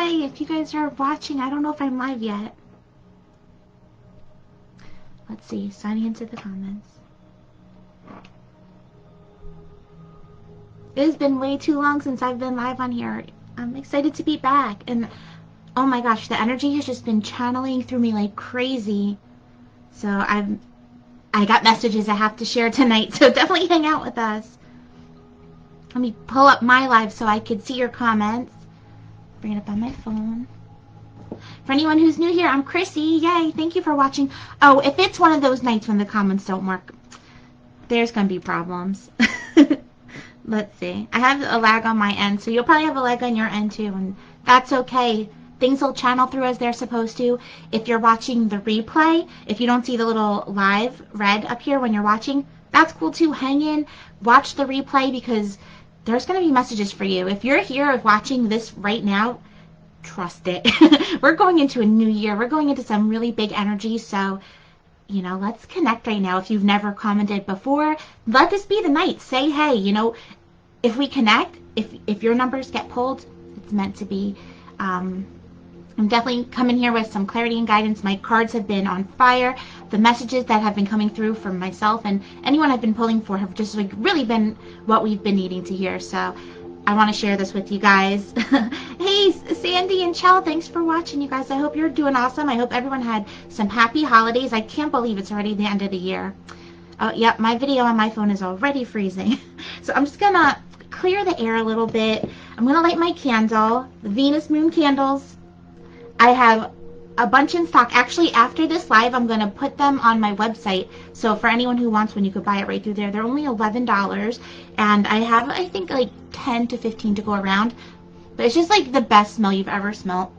Yay! If you guys are watching, I don't know if I'm live yet. Let's see. Signing into the comments. It has been way too long since I've been live on here. I'm excited to be back. And oh my gosh, the energy has just been channeling through me like crazy. So I got messages I have to share tonight. So definitely hang out with us. Let me pull up my live so I could see your comments. Bring it up on my phone. For anyone who's new here, I'm Krissy. Yay, thank you for watching. Oh, if it's one of those nights when the comments don't work, there's going to be problems. Let's see. I have a lag on my end, so you'll probably have a lag on your end too, and that's okay. Things will channel through as they're supposed to. If you're watching the replay, if you don't see the little live red up here when you're watching, that's cool too. Hang in, watch the replay, because there's going to be messages for you. If you're here watching this right now, trust it. We're going into a new year. We're going into some really big energy, so you know, let's connect right now. If you've never commented before, let this be the night. Say hey, you know, if we connect, if your numbers get pulled, it's meant to be. I'm definitely coming here with some clarity and guidance. My cards have been on fire. The messages that have been coming through from myself and anyone I've been pulling for have just like really been what we've been needing to hear. So I want to share this with you guys. Hey, Sandy and Chell, thanks for watching, you guys. I hope you're doing awesome. I hope everyone had some happy holidays. I can't believe it's already the end of the year. Oh, yep, my video on my phone is already freezing. So I'm just going to clear the air a little bit. I'm going to light my candle, the Venus Moon candles. I have a bunch in stock. Actually, after this live, I'm going to put them on my website. So for anyone who wants one, you could buy it right through there. They're only $11. And I have, I think, like 10 to 15 to go around. But it's just like the best smell you've ever smelled.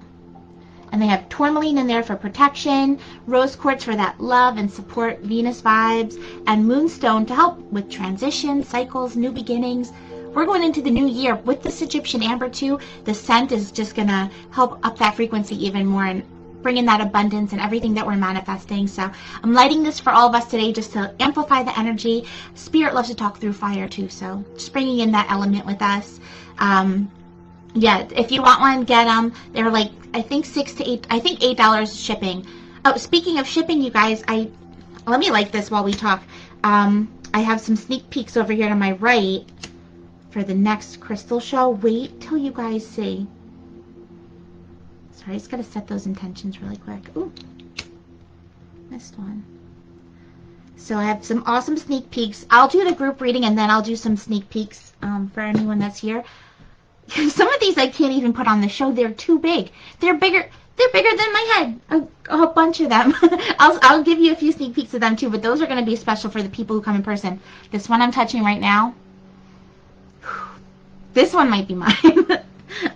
And they have tourmaline in there for protection, rose quartz for that love and support Venus vibes, and moonstone to help with transition, cycles, new beginnings. We're going into the new year with this Egyptian amber too. The scent is just going to help up that frequency even more and bring in that abundance and everything that we're manifesting. So I'm lighting this for all of us today just to amplify the energy. Spirit loves to talk through fire too, so just bringing in that element with us. Yeah, if you want one, get them. They're like, I think $6 to $8, I think $8 shipping. Oh, speaking of shipping, you guys, let me light this while we talk. I have some sneak peeks over here to my right for the next crystal show. Wait till you guys see. Sorry, I just gotta set those intentions really quick. Ooh, missed one. So I have some awesome sneak peeks. I'll do the group reading and then I'll do some sneak peeks for anyone that's here. Some of these I can't even put on the show. They're too big. They're bigger than my head. A whole bunch of them. I'll give you a few sneak peeks of them too, but those are going to be special for the people who come in person. This one I'm touching right now. This one might be mine.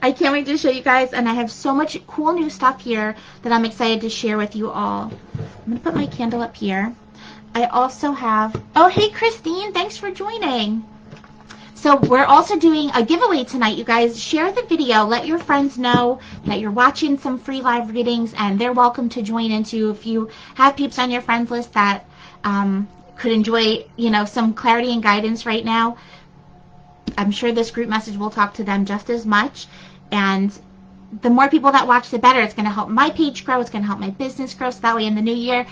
I can't wait to show you guys, and I have so much cool new stuff here that I'm excited to share with you all. I'm going to put my candle up here. I also have, oh hey Christine, thanks for joining. So we're also doing a giveaway tonight, you guys. Share the video. Let your friends know that you're watching some free live readings, and they're welcome to join into if you have peeps on your friends list that could enjoy, you know, some clarity and guidance right now. I'm sure this group message will talk to them just as much. And the more people that watch, the better. It's going to help my page grow. It's going to help my business grow. So that way in the new year,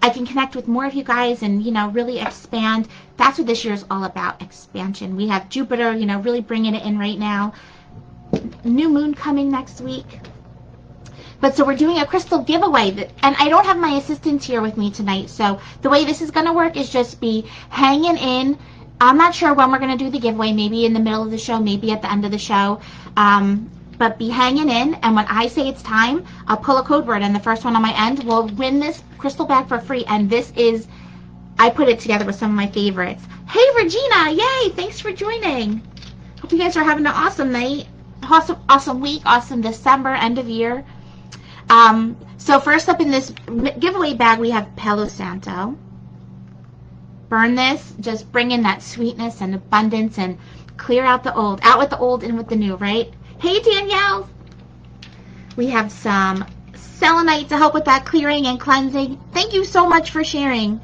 I can connect with more of you guys and, you know, really expand. That's what this year is all about, expansion. We have Jupiter, you know, really bringing it in right now. New moon coming next week. But so we're doing a crystal giveaway. And I don't have my assistants here with me tonight. So the way this is going to work is just be hanging in. I'm not sure when we're going to do the giveaway. Maybe in the middle of the show, maybe at the end of the show. But be hanging in, and when I say it's time, I'll pull a code word, and the first one on my end will win this crystal bag for free. And this is, I put it together with some of my favorites. Hey Regina, yay, thanks for joining. Hope you guys are having an awesome night, awesome week, awesome December, end of year. So first up in this giveaway bag, we have Palo Santo. Burn this, just bring in that sweetness and abundance and clear out the old, out with the old, in with the new, right? Hey Danielle! We have some selenite to help with that clearing and cleansing. Thank you so much for sharing.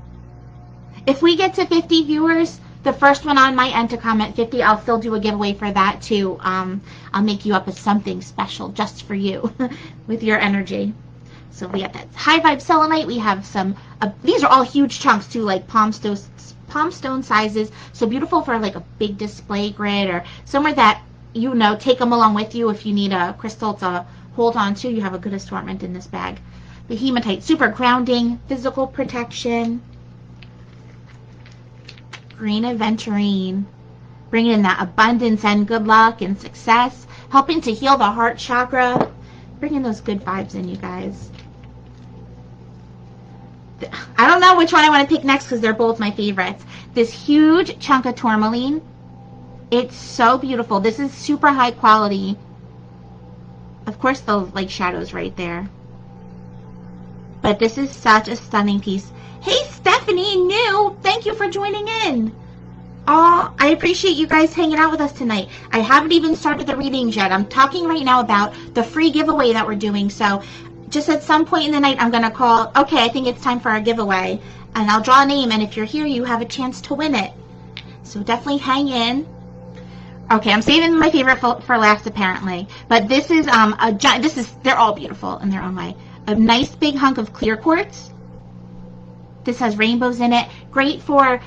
If we get to 50 viewers, The first one on my end to comment 50, I'll still do a giveaway for that too. I'll make you up as something special just for you with your energy. So we have that high vibe selenite. We have some, these are all huge chunks too, like palm stone sizes. So beautiful for like a big display grid or somewhere that, you know, take them along with you if you need a crystal to hold on to. You have a good assortment in this bag. The hematite, super grounding, physical protection. Green aventurine, bringing in that abundance and good luck and success, helping to heal the heart chakra, bringing those good vibes in, you guys. I don't know which one I want to pick next because they're both my favorites. This huge chunk of tourmaline, it's so beautiful. This is super high quality. Of course, those like shadows right there. But this is such a stunning piece. Hey, Stephanie, new. Thank you for joining in. Oh, I appreciate you guys hanging out with us tonight. I haven't even started the readings yet. I'm talking right now about the free giveaway that we're doing. So just at some point in the night, I'm going to call, okay, I think it's time for our giveaway. And I'll draw a name. And if you're here, you have a chance to win it. So definitely hang in. Okay, I'm saving my favorite for last, apparently. But this is, they're all beautiful in their own way. A nice big hunk of clear quartz. This has rainbows in it. Great for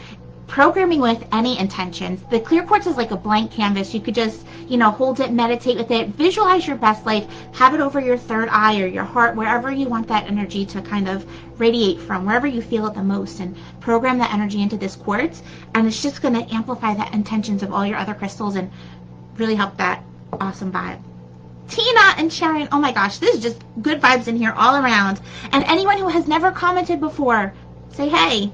programming with any intentions. The clear quartz is like a blank canvas. You could just, you know, hold it, meditate with it, visualize your best life, have it over your third eye or your heart, wherever you want that energy to kind of radiate from, wherever you feel it the most, and program that energy into this quartz. And it's just going to amplify the intentions of all your other crystals and really help that awesome vibe. Tina and Sharon, oh my gosh, this is just good vibes in here all around. And anyone who has never commented before, say hey.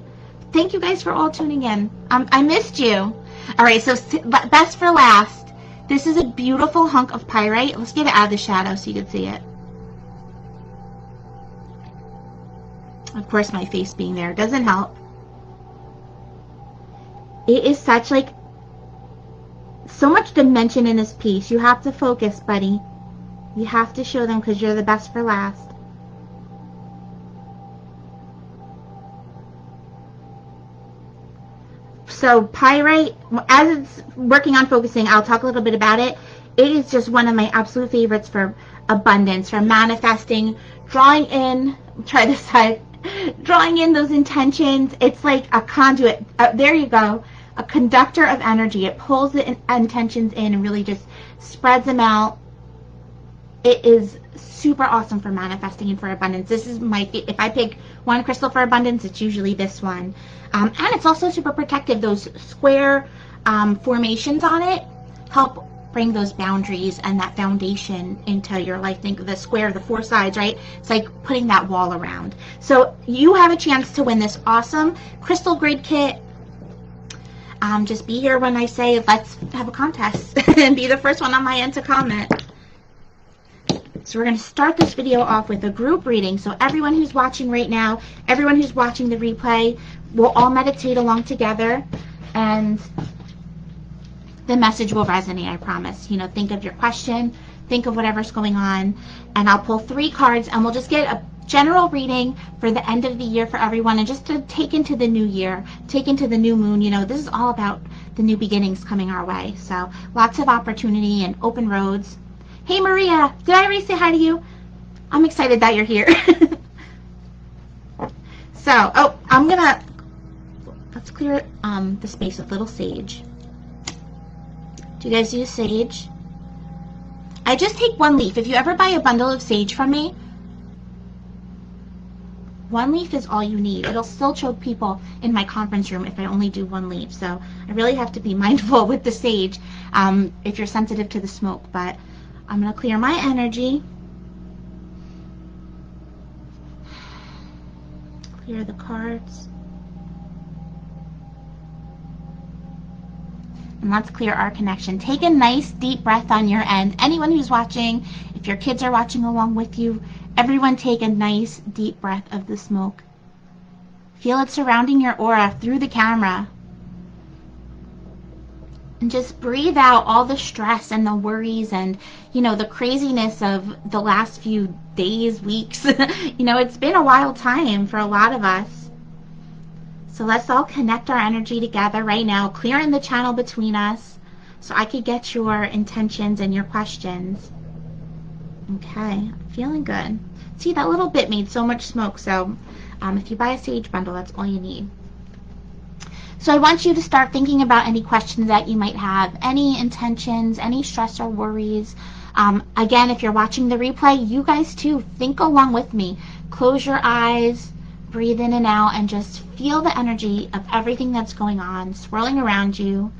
Thank you guys for all tuning in. I missed you. All right, so best for last. This is a beautiful hunk of pyrite. Let's get it out of the shadow so you can see it. Of course, my face being there doesn't help. It is such like so much dimension in this piece. You have to focus, buddy. You have to show them because you're the best for last. So pyrite, as it's working on focusing, I'll talk a little bit about it. It is just one of my absolute favorites for abundance, for manifesting, drawing in, try this side, drawing in those intentions. It's like a conduit. There you go. A conductor of energy. It pulls the intentions in and really just spreads them out. It is super awesome for manifesting and for abundance. This is my, if I pick one crystal for abundance, it's usually this one. And it's also super protective. Those square formations on it help bring those boundaries and that foundation into your life. Think of the square, the four sides, right? It's like putting that wall around. So you have a chance to win this awesome crystal grid kit. Just be here when I say let's have a contest and be the first one on my end to comment. So we're going to start this video off with a group reading. So everyone who's watching right now, everyone who's watching the replay, we'll all meditate along together and the message will resonate, I promise. You know, think of your question, think of whatever's going on, and I'll pull 3 cards and we'll just get a general reading for the end of the year for everyone and just to take into the new year, take into the new moon. You know, this is all about the new beginnings coming our way. So lots of opportunity and open roads. Hey Maria, did I already say hi to you? I'm excited that you're here. So, let's clear the space with little sage. Do you guys use sage? I just take 1 leaf. If you ever buy a bundle of sage from me, 1 leaf is all you need. It'll still choke people in my conference room if I only do 1 leaf. So I really have to be mindful with the sage if you're sensitive to the smoke. But I'm going to clear my energy. Clear the cards. And let's clear our connection. Take a nice deep breath on your end. Anyone who's watching, if your kids are watching along with you, everyone take a nice deep breath of the smoke. Feel it surrounding your aura through the camera. And just breathe out all the stress and the worries and, you know, the craziness of the last few days, weeks. You know, it's been a wild time for a lot of us. So let's all connect our energy together right now, clearing the channel between us so I could get your intentions and your questions. Okay, feeling good. See, that little bit made so much smoke, so if you buy a sage bundle, that's all you need. So I want you to start thinking about any questions that you might have, any intentions, any stress or worries. Again, if you're watching the replay, you guys too, think along with me. Close your eyes, breathe in and out, and just feel the energy of everything that's going on, swirling around you.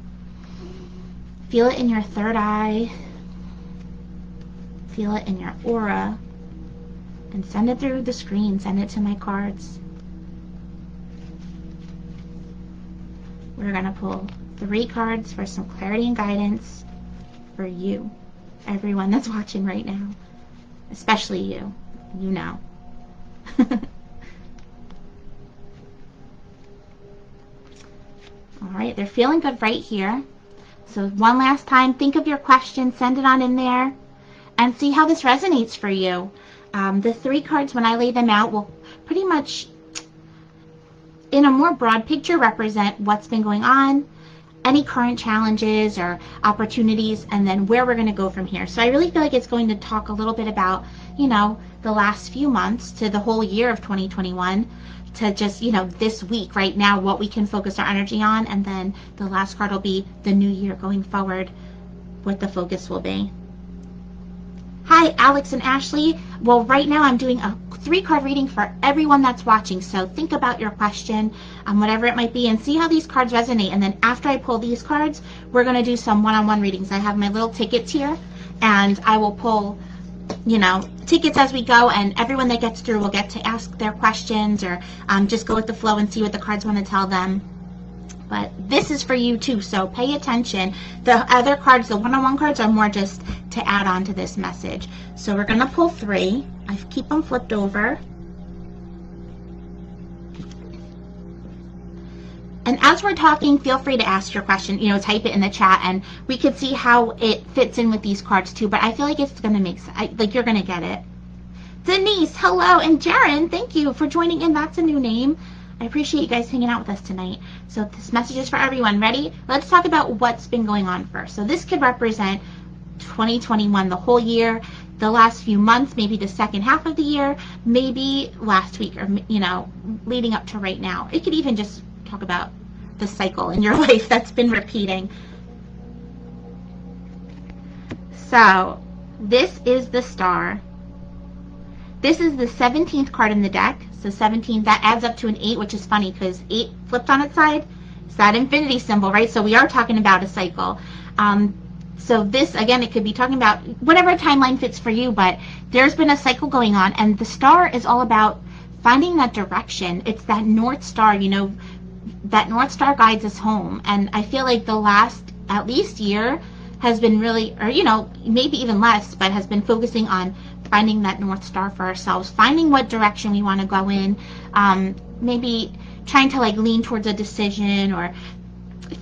Feel it in your third eye. Feel it in your aura. And send it through the screen. Send it to my cards. We're going to pull 3 cards for some clarity and guidance for you. Everyone that's watching right now. Especially you. You know. Alright, they're feeling good right here. So one last time, think of your question, send it on in there, and see how this resonates for you. The 3 cards, when I lay them out, will pretty much, in a more broad picture, represent what's been going on, any current challenges or opportunities, and then where we're going to go from here. So I really feel like it's going to talk a little bit about, you know, the last few months to the whole year of 2021, to just, you know, this week right now, what we can focus our energy on, and then the last card will be the new year going forward, what the focus will be. Hi, Alex and Ashley. Well, right now I'm doing a 3-card reading for everyone that's watching. So think about your question, whatever it might be, and see how these cards resonate. And then after I pull these cards, we're going to do some one-on-one readings. I have my little tickets here, and I will pull, you know, tickets as we go, and everyone that gets through will get to ask their questions or just go with the flow and see what the cards want to tell them. But this is for you too, so pay attention. The other cards, the one-on-one cards, are more just to add on to this message. So we're going to pull 3. I keep them flipped over. And as we're talking, feel free to ask your question, you know, type it in the chat, and we could see how it fits in with these cards too. But I feel like it's going to make sense, like you're going to get it. Denise, hello, and Jaren, thank you for joining in. That's a new name. I appreciate you guys hanging out with us tonight. So this message is for everyone. Ready? Let's talk about what's been going on first. So this could represent 2021, the whole year, the last few months, maybe the second half of the year, maybe last week, or, you know, leading up to right now. It could even just talk about the cycle in your life that's been repeating. So this is the Star. This is the 17th card in the deck. So 17, that adds up to an 8, which is funny because 8 flipped on its side. It's that infinity symbol, right? So we are talking about a cycle. So this, again, it could be talking about whatever timeline fits for you, but there's been a cycle going on, and the Star is all about finding that direction. It's that North Star, you know, that North Star guides us home. And I feel like the last, at least year, has been really, or, you know, maybe even less, but has been focusing on finding that North Star for ourselves, finding what direction we want to go in, maybe trying to like lean towards a decision, or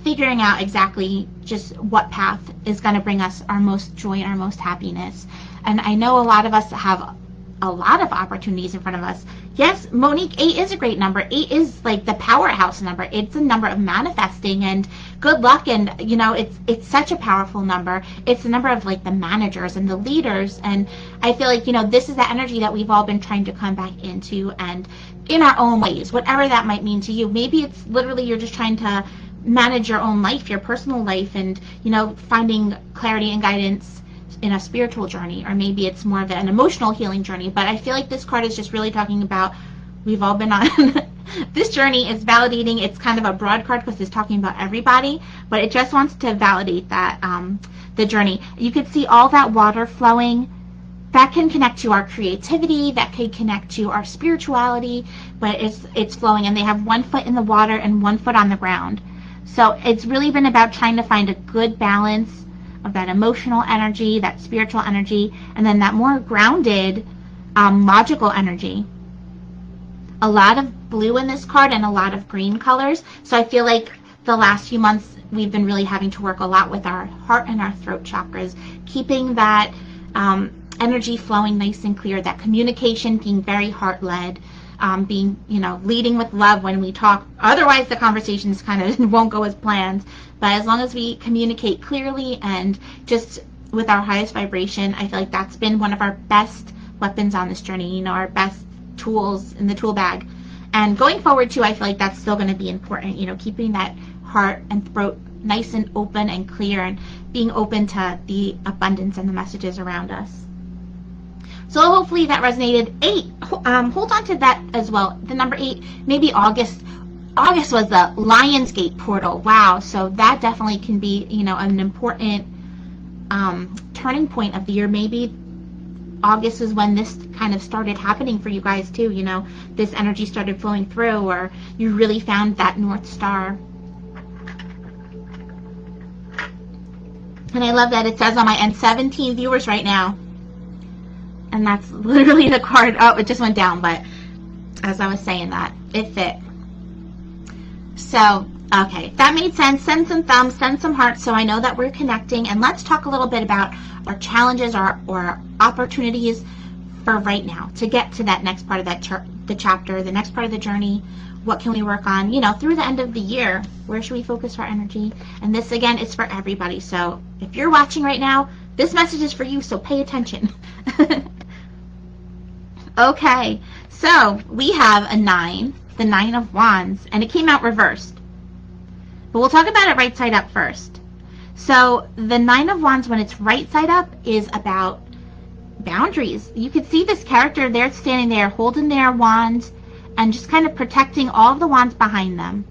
figuring out exactly just what path is going to bring us our most joy and our most happiness. And I know a lot of us have a lot of opportunities in front of us. Yes, Monique, 8 is a great number. 8 is like the powerhouse number. It's a number of manifesting and good luck, and you know, it's such a powerful number. It's the number of like the managers and the leaders, and I feel like, you know, this is the energy that we've all been trying to come back into, and in our own ways, whatever that might mean to you. Maybe it's literally you're just trying to manage your own life, your personal life, and, you know, finding clarity and guidance in a spiritual journey, or maybe it's more of an emotional healing journey. But I feel like this card is just really talking about, we've all been on this journey. Is validating. It's kind of a broad card because it's talking about everybody, but it just wants to validate that the journey. You could see all that water flowing. That can connect to our creativity, that could connect to our spirituality, but it's flowing, and they have 1 foot in the water and 1 foot on the ground. So it's really been about trying to find a good balance of that emotional energy, that spiritual energy, and then that more grounded, logical energy. A lot of blue in this card and a lot of green colors. So I feel like the last few months we've been really having to work a lot with our heart and our throat chakras, keeping that energy flowing nice and clear, that communication being very heart-led. being, leading with love when we talk. Otherwise, the conversations kind of won't go as planned. But as long as we communicate clearly and just with our highest vibration, I feel like that's been one of our best weapons on this journey, our best tools in the tool bag. And going forward too, I feel like that's still going to be important, keeping that heart and throat nice and open and clear, and being open to the abundance and the messages around us. So hopefully that resonated. 8, hold on to that as well. The number 8, maybe August. August was the Lionsgate portal. Wow. So that definitely can be, an important turning point of the year. Maybe August is when this kind of started happening for you guys too. This energy started flowing through, or you really found that North Star. And I love that it says on my end 17 viewers right now. And that's literally the card. Oh, it just went down, but as I was saying that, it fit. So, okay, that made sense. Send some thumbs, send some hearts so I know that we're connecting. And let's talk a little bit about our challenges or opportunities for right now to get to that next part of the chapter, the next part of the journey. What can we work on, through the end of the year? Where should we focus our energy? And this, again, is for everybody. So if you're watching right now, this message is for you, so pay attention. Okay, so we have a 9, the 9 of Wands, and it came out reversed. But we'll talk about it right side up first. So the 9 of Wands, when it's right side up, is about boundaries. You could see this character there standing there holding their wand and just kind of protecting all of the wands behind them.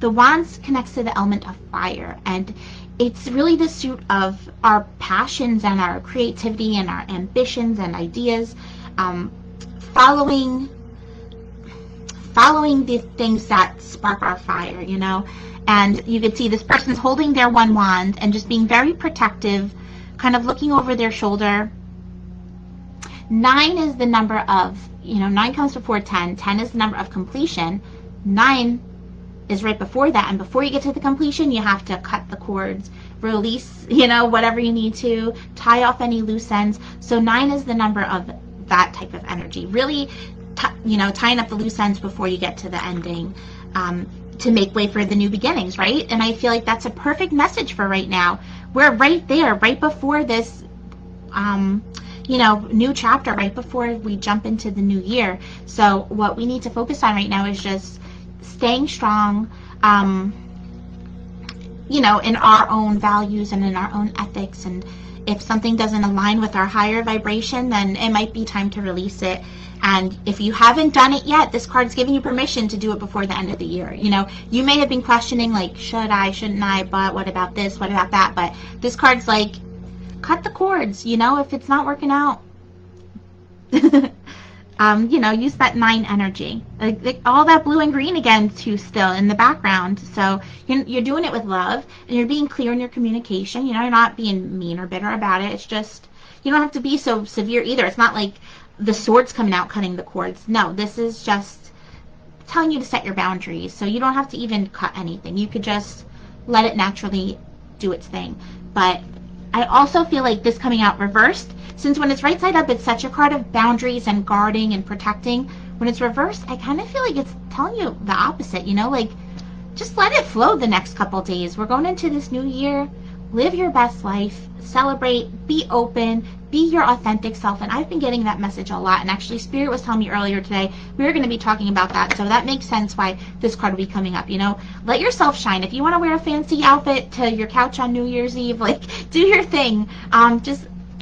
The wands connects to the element of fire, and it's really the suit of our passions and our creativity and our ambitions and ideas, following the things that spark our fire, and you could see this person's holding their one wand and just being very protective, kind of looking over their shoulder. 9 is the number of, 9 comes before 10. 10 is the number of completion. 9 is right before that, and before you get to the completion, you have to cut the cords, release, whatever you need to, tie off any loose ends. So 9 is the number of that type of energy, really, tying up the loose ends before you get to the ending, to make way for the new beginnings, right? And I feel like that's a perfect message for right now. We're right there, right before this, new chapter, right before we jump into the new year. So what we need to focus on right now is just staying strong, in our own values and in our own ethics. And if something doesn't align with our higher vibration, then it might be time to release it. And if you haven't done it yet, this card's giving you permission to do it before the end of the year. You may have been questioning, like, should I, shouldn't I, but what about this, what about that? But this card's like, cut the cords, if it's not working out. Use that 9 energy. Like all that blue and green again too still in the background. So you're doing it with love, and you're being clear in your communication. You're not being mean or bitter about it. It's just, you don't have to be so severe either. It's not like the sword's coming out cutting the cords. No, this is just telling you to set your boundaries. So you don't have to even cut anything. You could just let it naturally do its thing. But I also feel like this coming out reversed, since when it's right side up, it's such a card of boundaries and guarding and protecting. When it's reversed, I kind of feel like it's telling you the opposite, like, just let it flow the next couple days. We're going into this new year. Live your best life. Celebrate. Be open. Be your authentic self. And I've been getting that message a lot. And actually, Spirit was telling me earlier today, we were going to be talking about that. So that makes sense why this card will be coming up, Let yourself shine. If you want to wear a fancy outfit to your couch on New Year's Eve, do your thing.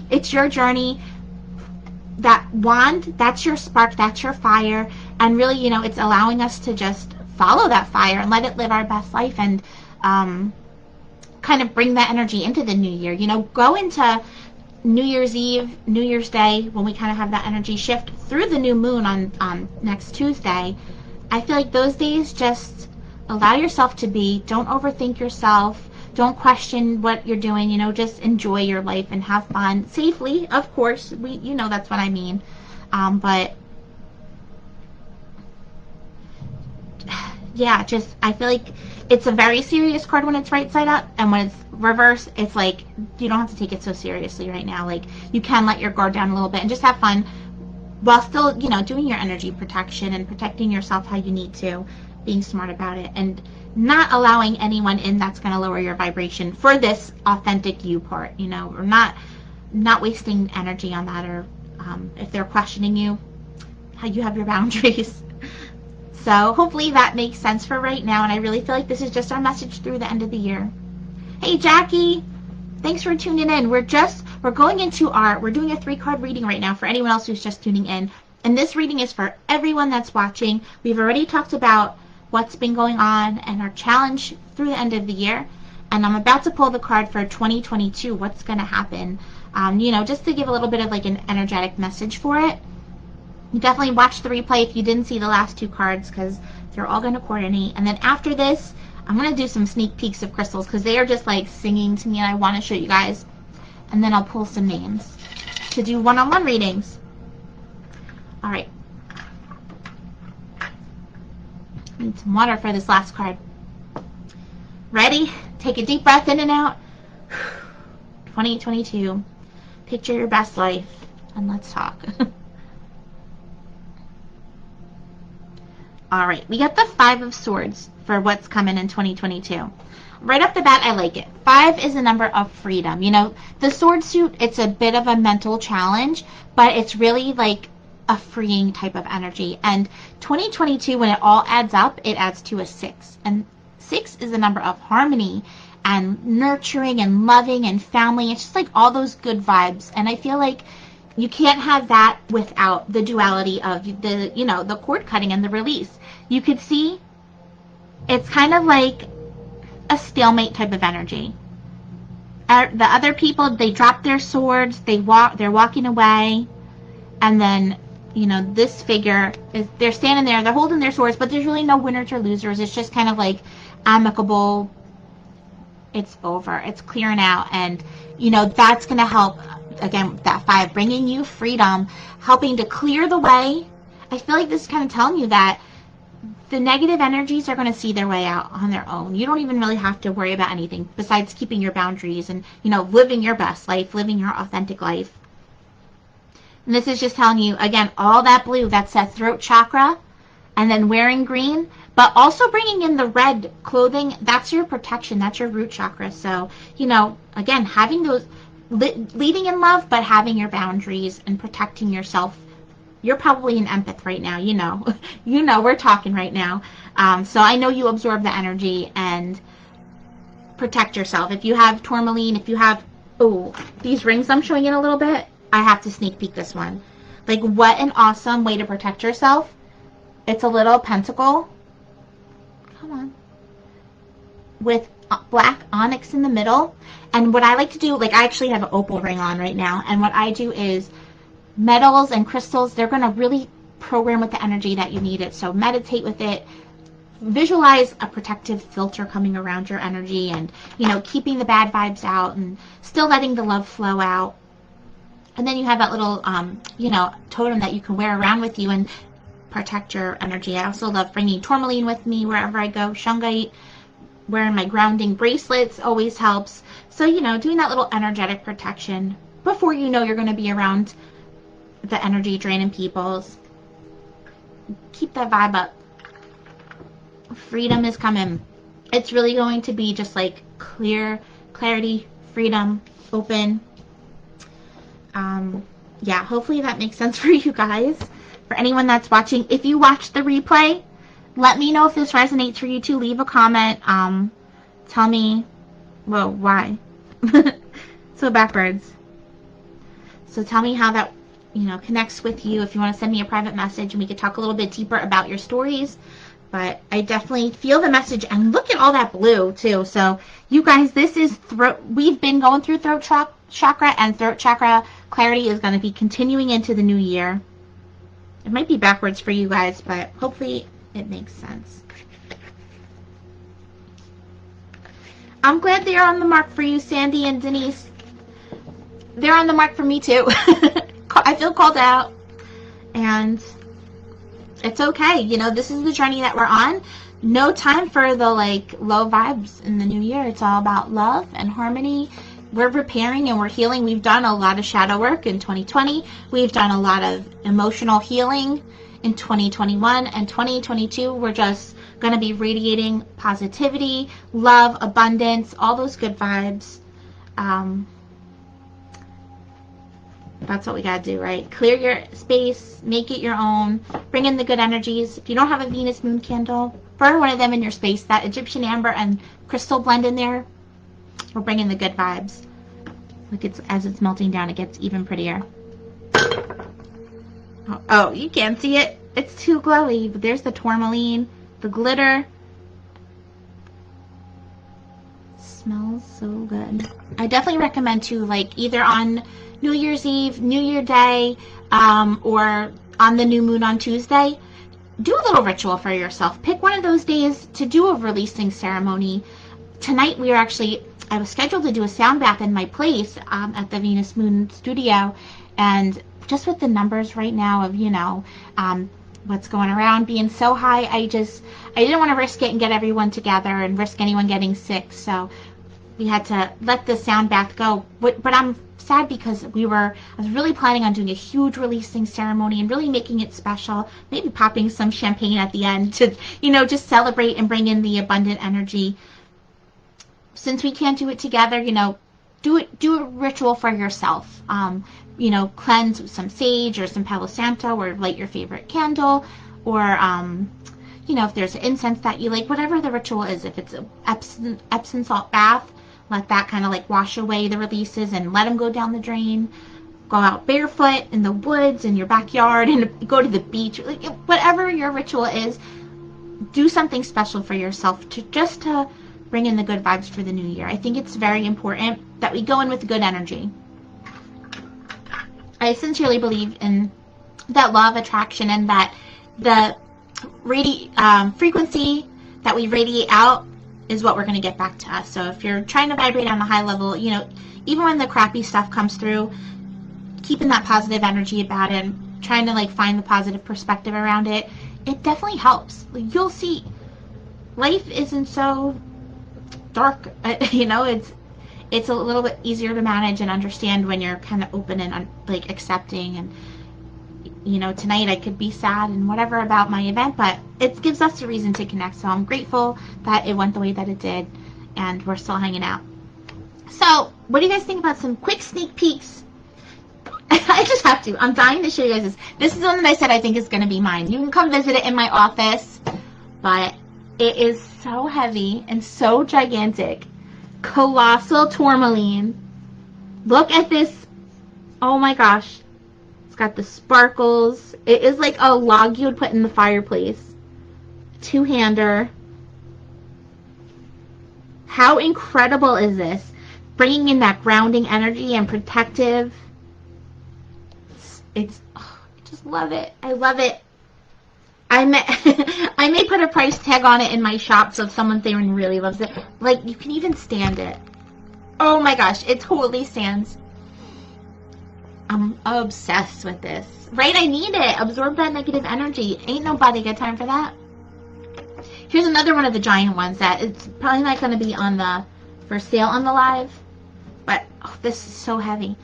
It's your journey. That wand, that's your spark, that's your fire. And really, it's allowing us to just follow that fire and let it live our best life, and kind of bring that energy into the new year. Go into New Year's Eve, New Year's Day, when we kind of have that energy shift through the new moon on next Tuesday. I feel like those days, just allow yourself to be. Don't overthink yourself. Don't question what you're doing, just enjoy your life and have fun safely, of course. That's what I mean. But yeah, I feel like it's a very serious card when it's right side up, and when it's reverse, it's like, you don't have to take it so seriously right now. Like, you can let your guard down a little bit and just have fun. while still, you know, doing your energy protection and protecting yourself how you need to, being smart about it, and not allowing anyone in that's going to lower your vibration for this authentic you part, you know, or not wasting energy on that, or if they're questioning you, how you have your boundaries. So hopefully that makes sense for right now, and I really feel like this is just our message through the end of the year. Hey Jackie, thanks for tuning in. We're doing a 3-card reading right now for anyone else who's just tuning in, and this reading is for everyone that's watching. We've already talked about what's been going on and our challenge through the end of the year, and I'm about to pull the card for 2022, what's going to happen, you know, just to give a little bit of like an energetic message for it. You definitely watch the replay if you didn't see the last 2 cards, because they're all going to coordinate. And then after this, I'm going to do some sneak peeks of crystals, because they are just like singing to me, and I want to show you guys. And then I'll pull some names to do one-on-one readings. All right. Need some water for this last card. Ready? Take a deep breath in and out. 2022. Picture your best life, and let's talk. All right, we got the 5 of Swords for what's coming in 2022. Right off the bat, I like it. 5 is a number of freedom. You know, the sword suit, it's a bit of a mental challenge, but it's really like a freeing type of energy. And 2022, when it all adds up, it adds to a 6. And 6 is a number of harmony and nurturing and loving and family. It's just like all those good vibes. And I feel like you can't have that without the duality of the, you know, the cord cutting and the release. You could see it's kind of like a stalemate type of energy. The other people, they drop their swords, they're walking away, and then, you know, this figure they're standing there, they're holding their swords, but there's really no winners or losers. It's just kind of like amicable. It's over. It's clearing out, and you know that's going to help. Again, that 5, bringing you freedom, helping to clear the way. I feel like this is kind of telling you that the negative energies are going to see their way out on their own. You don't even really have to worry about anything besides keeping your boundaries and, you know, living your best life, living your authentic life. And this is just telling you, again, all that blue, that's that throat chakra, and then wearing green, but also bringing in the red clothing, that's your protection, that's your root chakra. So, you know, again, having those, leading in love, but having your boundaries and protecting yourself. You're probably an empath right now, you know. You know, we're talking right now. So I know you absorb the energy and protect yourself. If you have tourmaline, if you have, oh, these rings I'm showing in a little bit, I have to sneak peek this one. Like, what an awesome way to protect yourself. It's a little pentacle. Come on. With black onyx in the middle. And what I like to do, like, I actually have an opal ring on right now, and what I do is metals and crystals, they're going to really program with the energy that you need it. So meditate with it. Visualize a protective filter coming around your energy, and, you know, keeping the bad vibes out and still letting the love flow out. And then you have that little, you know, totem that you can wear around with you and protect your energy. I also love bringing tourmaline with me wherever I go. Shungite, wearing my grounding bracelets always helps. So, you know, doing that little energetic protection before you know you're going to be around the energy draining peoples. Keep that vibe up. Freedom is coming. It's really going to be just like clarity, freedom, open. Yeah, hopefully that makes sense for you guys. For anyone that's watching, if you watch the replay, let me know if this resonates for you too. Leave a comment. Tell me, well, why? So backwards. So tell me how that, you know, connects with you. If you want to send me a private message, and we could talk a little bit deeper about your stories. But I definitely feel the message, and look at all that blue too. So you guys, this is throat. We've been going through throat chakra, and throat chakra clarity is going to be continuing into the new year. It might be backwards for you guys, but hopefully it makes sense. I'm glad they are on the mark for you, Sandy and Denise. They're on the mark for me too. I feel called out, and it's okay. You know, this is the journey that we're on. No time for the like low vibes in the new year. It's all about love and harmony, we're repairing and we're healing. We've done a lot of shadow work in 2020. We've done a lot of emotional healing in 2021 and 2022. We're just going to be radiating positivity, love, abundance, all those good vibes. That's what we got to do, right? Clear your space, make it your own, bring in the good energies. If you don't have a Venus moon candle, burn one of them in your space. That Egyptian amber and crystal blend in there will bring in the good vibes. Look, as it's melting down, it gets even prettier. Oh, you can't see it. It's too glowy. But there's the tourmaline, the glitter. Smells so good. I definitely recommend to, like, either on New Year's Eve, New Year Day, or on the new moon on Tuesday, do a little ritual for yourself. Pick one of those days to do a releasing ceremony. Tonight I was scheduled to do a sound bath in my place at the Venus Moon Studio, and just with the numbers right now of, you know, what's going around being so high, I didn't want to risk it and get everyone together and risk anyone getting sick, so we had to let the sound bath go. But I'm sad because I was really planning on doing a huge releasing ceremony and really making it special, maybe popping some champagne at the end to, you know, just celebrate and bring in the abundant energy. Since we can't do it together, you know, do a ritual for yourself. You know, cleanse with some sage or some Palo Santo, or light your favorite candle, or you know, if there's incense that you like, whatever the ritual is. If it's an Epsom salt bath, let that kind of like wash away the releases and let them go down the drain. Go out barefoot in the woods, in your backyard, and go to the beach. Like, whatever your ritual is, do something special for yourself to bring in the good vibes for the new year. I think it's very important that we go in with good energy. I sincerely believe in that law of attraction, and that the frequency that we radiate out is what we're going to get back to us. So if you're trying to vibrate on a high level, you know, even when the crappy stuff comes through, keeping that positive energy about it and trying to, like, find the positive perspective around it, it definitely helps. Like, you'll see life isn't so dark. You know, it's a little bit easier to manage and understand when you're kind of open and like accepting. And, you know, tonight I could be sad and whatever about my event, but it gives us a reason to connect. So I'm grateful that it went the way that it did, and we're still hanging out. So what do you guys think about some quick sneak peeks? I just have to. I'm dying to show you guys this. This is one that I said I think is going to be mine. You can come visit it in my office, but it is so heavy and so gigantic. Colossal tourmaline. Look at this. Oh my gosh. It's got the sparkles. It is like a log you would put in the fireplace. Two-hander. How incredible is this? Bringing in that grounding energy and protective. I just love it. I love it. I may put a price tag on it in my shop, so if someone there really loves it, like, you can even stand it. Oh my gosh, it totally stands. I'm obsessed with this. Right, I need it. Absorb that negative energy. Ain't nobody got time for that. Here's another one of the giant ones that it's probably not going to be for sale on the live, but this is so heavy.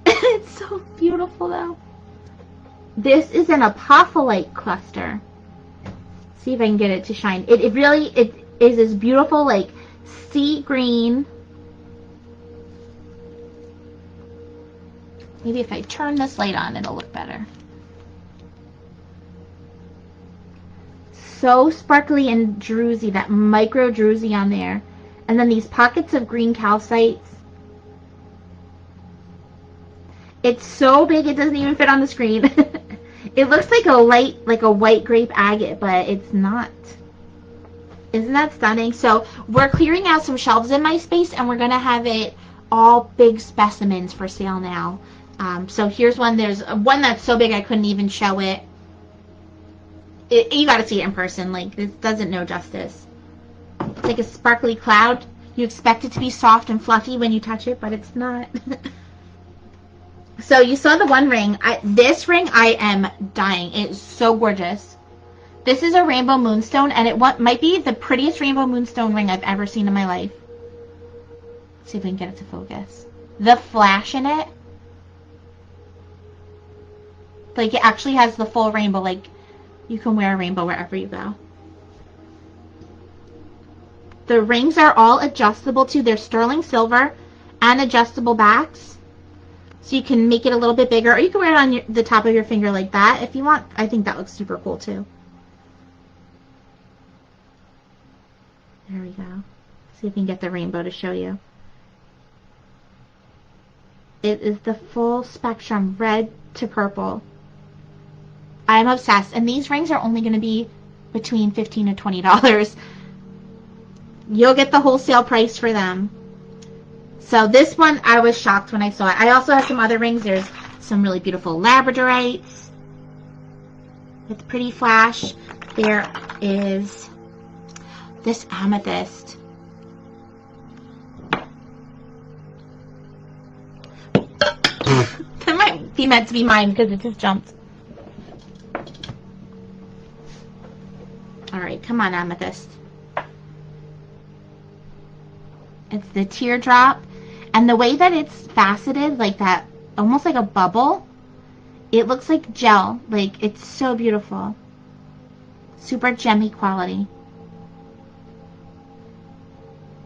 It's so beautiful though. This is an apophyllite cluster. See if I can get it to shine. It really is this beautiful, like, sea green. Maybe if I turn this light on, it'll look better. So sparkly and druzy, that micro druzy on there. And then these pockets of green calcites. It's so big it doesn't even fit on the screen. It looks like a white grape agate, but it's not. Isn't that stunning? So we're clearing out some shelves in my space, and we're going to have it all big specimens for sale now. So here's one. There's one that's so big I couldn't even show it. You got to see it in person. Like, this doesn't know justice. It's like a sparkly cloud. You expect it to be soft and fluffy when you touch it, but it's not. So you saw the one ring. This ring, I am dying. It's so gorgeous. This is a rainbow moonstone, and it might be the prettiest rainbow moonstone ring I've ever seen in my life. See if we can get it to focus. The flash in it, like it actually has the full rainbow. Like you can wear a rainbow wherever you go. The rings are all adjustable too. They're sterling silver and adjustable backs. So you can make it a little bit bigger, or you can wear it on the top of your finger like that if you want. I think that looks super cool too. There we go. See if we can get the rainbow to show you. It is the full spectrum, red to purple. I'm obsessed. And these rings are only going to be between $15 and $20. You'll get the wholesale price for them. So this one, I was shocked when I saw it. I also have some other rings. There's some really beautiful labradorites with pretty flash. There is this amethyst. That might be meant to be mine because it just jumped. Alright, come on, amethyst. It's the teardrop. And the way that it's faceted, like that, almost like a bubble, it looks like gel. Like, it's so beautiful. Super gemmy quality.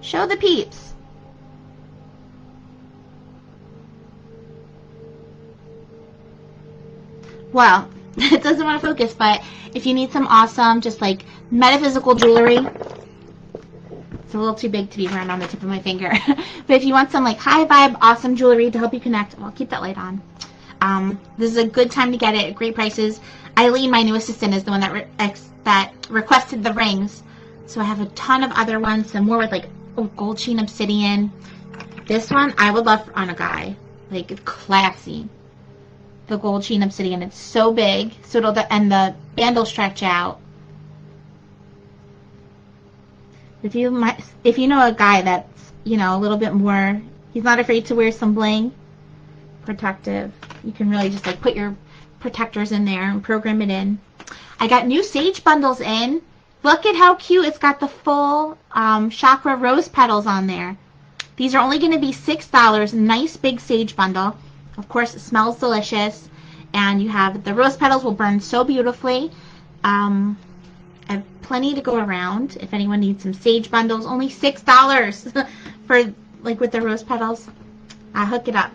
Show the peeps. Well, it doesn't want to focus, but if you need some awesome, just like metaphysical jewelry, it's a little too big to be wearing on the tip of my finger. But if you want some like high vibe, awesome jewelry to help you connect, well, keep that light on. This is a good time to get it at great prices. Eileen, my new assistant, is the one that requested the rings. So I have a ton of other ones, some more with like gold sheen obsidian. This one I would love on a guy. Like, it's classy. The gold sheen obsidian. It's so big, so and the band will stretch out. If you know a guy that's, you know, a little bit more, he's not afraid to wear some bling, protective, you can really just like put your protectors in there and program it in. I got new sage bundles in. Look at how cute. It's got the full chakra rose petals on there. These are only going to be $6. Nice big sage bundle. Of course, it smells delicious. And you have the rose petals will burn so beautifully. I have plenty to go around. If anyone needs some sage bundles, only $6 for like with the rose petals. I'll hook it up.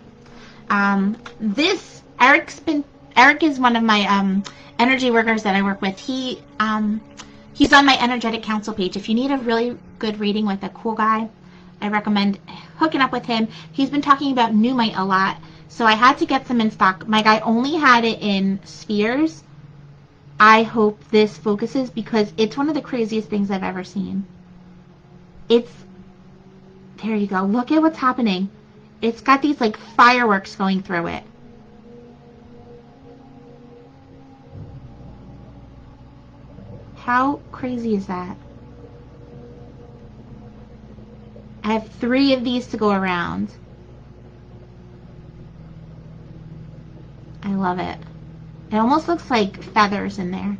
Eric is one of my energy workers that I work with. He's on my energetic council page. If you need a really good reading with a cool guy, I recommend hooking up with him. He's been talking about Numite a lot, so I had to get some in stock. My guy only had it in spheres. I hope this focuses because it's one of the craziest things I've ever seen. There you go. Look at what's happening. It's got these like fireworks going through it. How crazy is that? I have 3 of these to go around. I love it. It almost looks like feathers in there.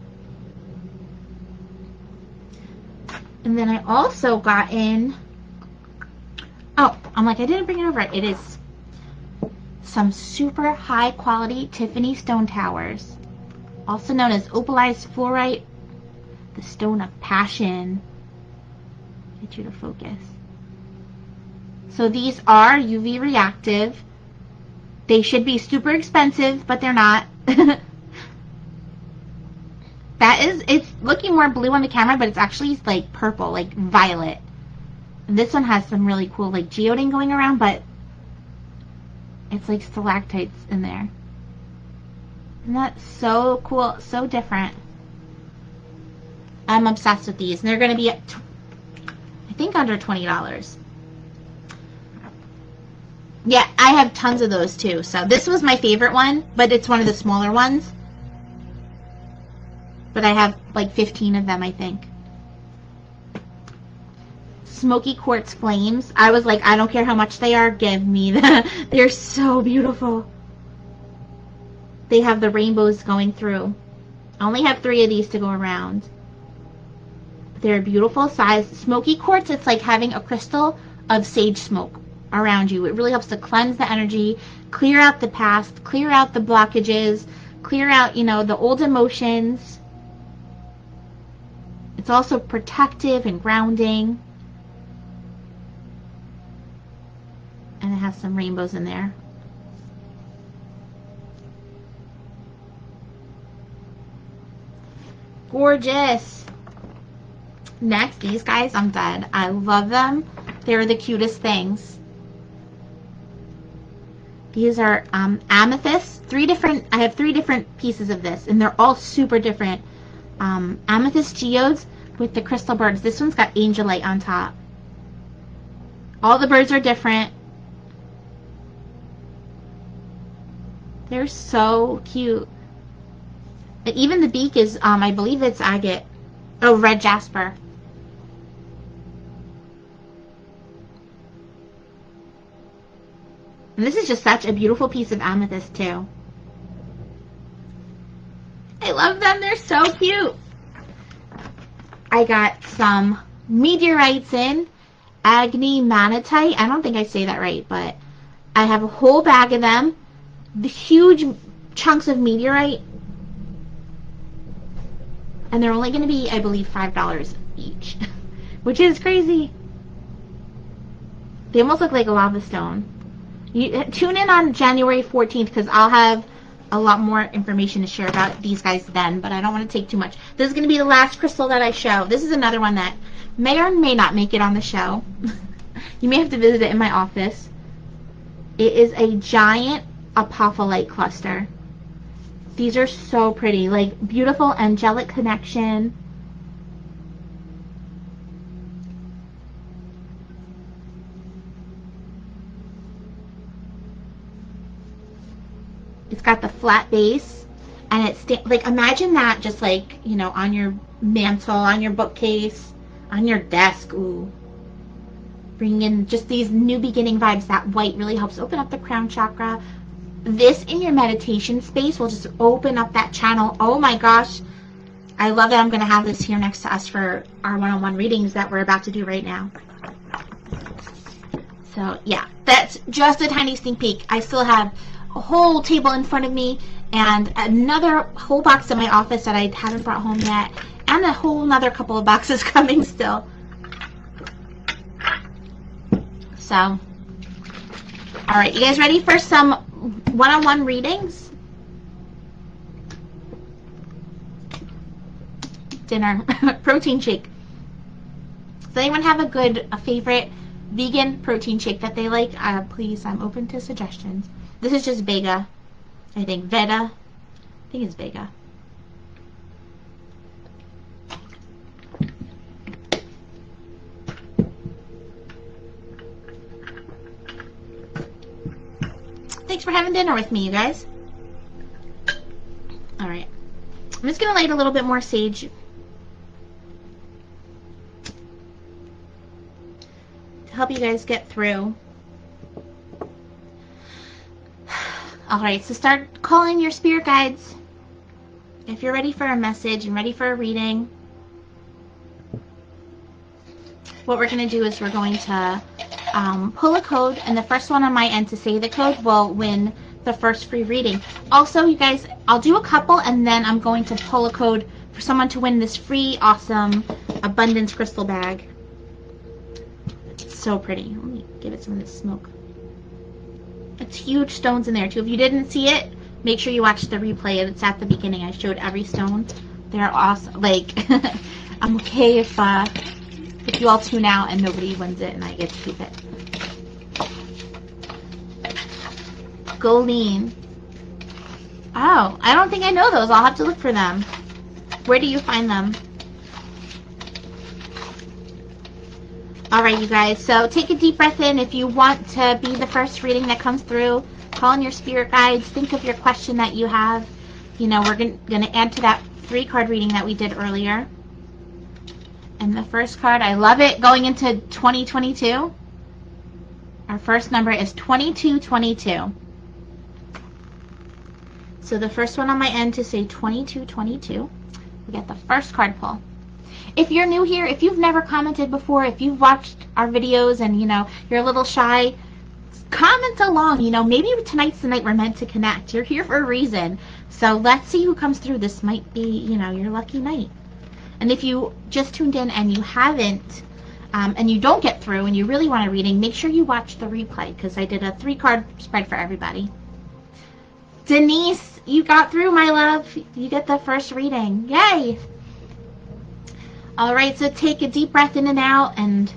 And then I also got in, oh, I'm like, I didn't bring it over. It is some super high quality Tiffany stone towers, also known as opalized fluorite, the stone of passion. Get you to focus. So these are UV reactive. They should be super expensive, but they're not. It's looking more blue on the camera, but it's actually like purple, like violet. And this one has some really cool like geoding going around, but it's like stalactites in there. Isn't that so cool? So different. I'm obsessed with these. And they're going to be at, I think, under $20. Yeah, I have tons of those too. So this was my favorite one, but it's one of the smaller ones. But I have like 15 of them, I think. Smoky quartz flames. I was like, I don't care how much they are, give me the. They're so beautiful. They have the rainbows going through. I only have 3 of these to go around. They're beautiful size. Smoky quartz, it's like having a crystal of sage smoke. around you. It really helps to cleanse the energy, clear out the past, clear out the blockages, clear out, you know, the old emotions. It's also protective and grounding. And it has some rainbows in there. Gorgeous. Next, these guys, I'm dead. I love them. They're the cutest things. These are amethyst. I have three different pieces of this, and they're all super different. Amethyst geodes with the crystal birds. This one's got angelite on top. All the birds are different. They're so cute. And even the beak is, I believe it's agate. Oh, red jasper. And this is just such a beautiful piece of amethyst too. I love them. They're so cute. I got some meteorites in. Agni manatite. I don't think I say that right, but I have a whole bag of them. The huge chunks of meteorite. And they're only going to be, I believe, $5 each. Which is crazy. They almost look like a lava stone. Tune in on January 14th because I'll have a lot more information to share about these guys then, but I don't want to take too much. This is going to be the last crystal that I show. This is another one that may or may not make it on the show. You may have to visit it in my office. It is a giant apophyllite cluster. These are so pretty, like beautiful angelic connection. It's got the flat base, and it's like, imagine that just like, you know, on your mantle, on your bookcase, on your desk. Ooh, bringing in just these new beginning vibes. That white really helps open up the crown chakra. This in your meditation space will just open up that channel. Oh my gosh, I love that. I'm going to have this here next to us for our one-on-one readings that we're about to do right now. So yeah, that's just a tiny sneak peek. I still have a whole table in front of me and another whole box in my office that I haven't brought home yet, and a whole another couple of boxes coming still. So, all right, you guys ready for some one-on-one readings? Dinner. Protein shake. Does anyone have a favorite vegan protein shake that they like? Please, I'm open to suggestions. This is just Vega. I think Veda. I think it's Vega. Thanks for having dinner with me, you guys. Alright. I'm just going to light a little bit more sage. To help you guys get through. Alright, so start calling your spirit guides. If you're ready for a message and ready for a reading, what we're going to do is we're going to pull a code, and the first one on my end to say the code will win the first free reading. Also, you guys, I'll do a couple, and then I'm going to pull a code for someone to win this free, awesome abundance crystal bag. It's so pretty. Let me give it some of this smoke. It's huge stones in there too. If you didn't see it, make sure you watch the replay. It's at the beginning. I showed every stone. They're awesome. Like, I'm okay if you all tune out and nobody wins it and I get to keep it. Goldine. Oh, I don't think I know those. I'll have to look for them. Where do you find them? Alright, you guys, so take a deep breath in. If you want to be the first reading that comes through, call in your spirit guides. Think of your question that you have. You know, we're going to add to that 3-card reading that we did earlier. And the first card, I love it, going into 2022. Our first number is 2222. So the first one on my end to say 2222. We get the first card pull. If you're new here, if you've never commented before, if you've watched our videos and, you know, you're a little shy, comment along. You know, maybe tonight's the night we're meant to connect. You're here for a reason. So let's see who comes through. This might be, you know, your lucky night. And if you just tuned in and you haven't, and you don't get through and you really want a reading, make sure you watch the replay, because I did a 3-card spread for everybody. Denise, you got through, my love. You get the first reading. Yay! All right, so take a deep breath in and out and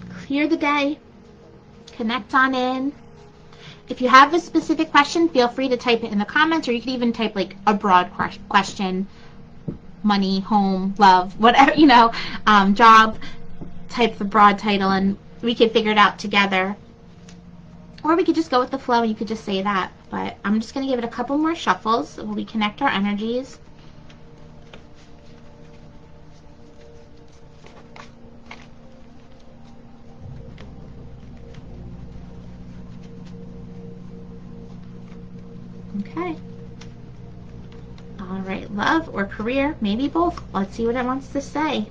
clear the day. Connect on in. If you have a specific question, feel free to type it in the comments, or you could even type like a broad question. Money, home, love, whatever, you know, job. Type the broad title and we could figure it out together. Or we could just go with the flow and you could just say that. But I'm just going to give it a couple more shuffles while we connect our energies. Okay. All right, love or career, maybe both. Let's see what it wants to say.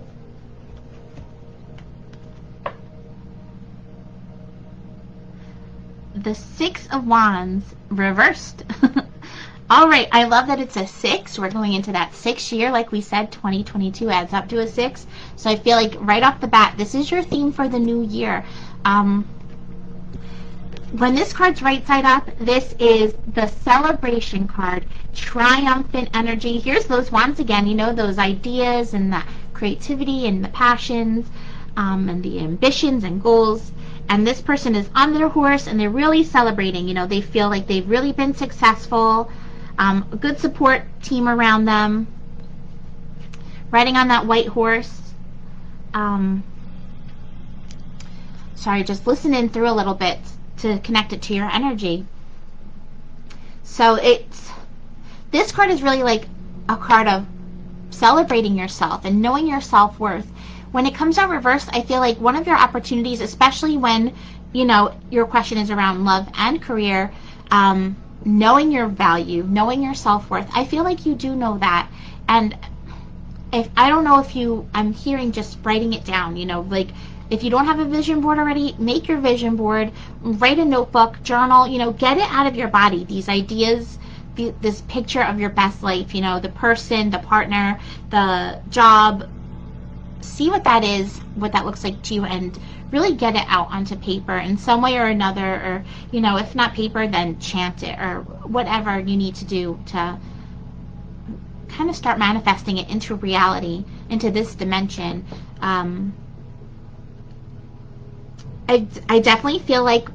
The 6 of Wands reversed. All right, I love that it's a 6. We're going into that 6th year. Like we said, 2022 adds up to a 6. So I feel like right off the bat, this is your theme for the new year. When this card's right side up, this is the celebration card, triumphant energy. Here's those wands again, you know, those ideas and the creativity and the passions and the ambitions and goals. And this person is on their horse and they're really celebrating. You know, they feel like they've really been successful. A good support team around them. Riding on that white horse. Sorry, just listening through a little bit to connect it to your energy. So this card is really like a card of celebrating yourself and knowing your self-worth. When it comes out reversed, I feel like one of your opportunities, especially when, you know, your question is around love and career, knowing your value, knowing your self-worth, I feel like you do know that. And I don't know if I'm hearing just writing it down, you know, like if you don't have a vision board already, make your vision board, write a notebook, journal, you know, get it out of your body, these ideas, this picture of your best life, you know, the person, the partner, the job. See what that is, what that looks like to you, and really get it out onto paper in some way or another, or, you know, if not paper, then chant it, or whatever you need to do to kind of start manifesting it into reality, into this dimension. I definitely feel like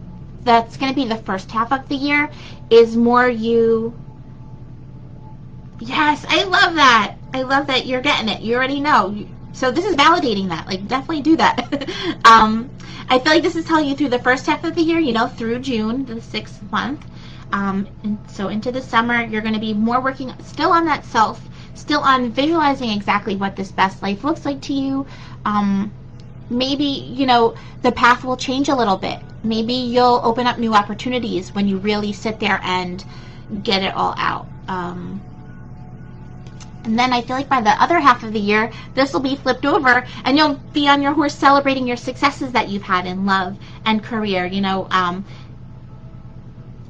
that's going to be the first half of the year is more you. Yes, I love that. I love that you're getting it. You already know. So this is validating that. Like, definitely do that. I feel like this is telling you through the first half of the year, you know, through June, the 6th month. And so into the summer, you're going to be more working still on that self, still on visualizing exactly what this best life looks like to you. Maybe, you know, the path will change a little bit. Maybe you'll open up new opportunities when you really sit there and get it all out. And then I feel like by the other half of the year, this will be flipped over and you'll be on your horse celebrating your successes that you've had in love and career. You know,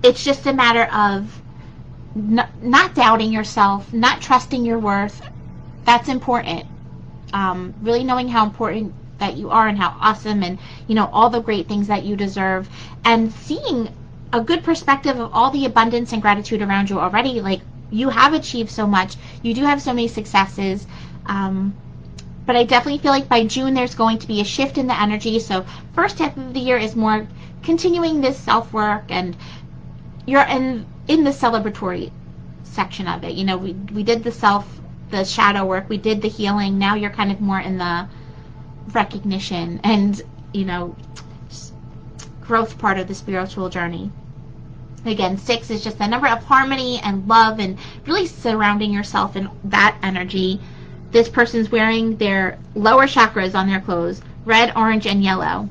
it's just a matter of not doubting yourself, not trusting your worth. That's important. Really knowing how important that you are and how awesome and, you know, all the great things that you deserve, and seeing a good perspective of all the abundance and gratitude around you already. Like, you have achieved so much. You do have so many successes. But I definitely feel like by June there's going to be a shift in the energy. So first half of the year is more continuing this self-work, and you're in the celebratory section of it. You know, we did the shadow work, we did the healing. Now you're kind of more in the recognition and, you know, growth part of the spiritual journey. Again, 6 is just the number of harmony and love and really surrounding yourself in that energy. This person's wearing their lower chakras on their clothes, red, orange, and yellow.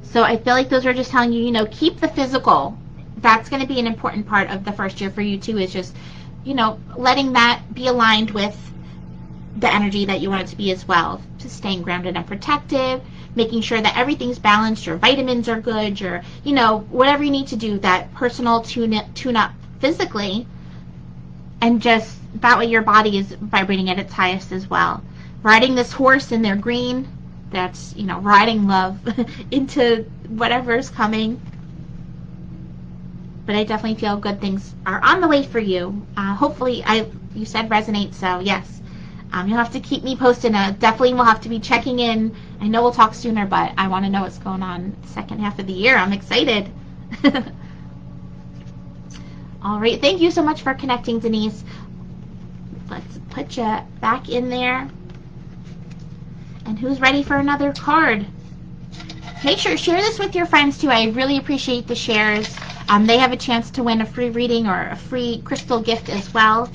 So I feel like those are just telling you, you know, keep the physical. That's going to be an important part of the first year for you too, is just, you know, letting that be aligned with the energy that you want it to be as well. Just staying grounded and protective, making sure that everything's balanced, your vitamins are good, your, you know, whatever you need to do, that personal tune up physically, and just that way your body is vibrating at its highest as well. Riding this horse in their green, that's, you know, riding love into whatever's coming. But I definitely feel good things are on the way for you. Hopefully, you said resonate, so yes. You'll have to keep me posted. Definitely will have to be checking in. I know we'll talk sooner, but I want to know what's going on the second half of the year. I'm excited. All right, thank you so much for connecting, Denise. Let's put you back in there. And who's ready for another card? Make sure to share this with your friends too. I really appreciate the shares. They have a chance to win a free reading or a free crystal gift as well.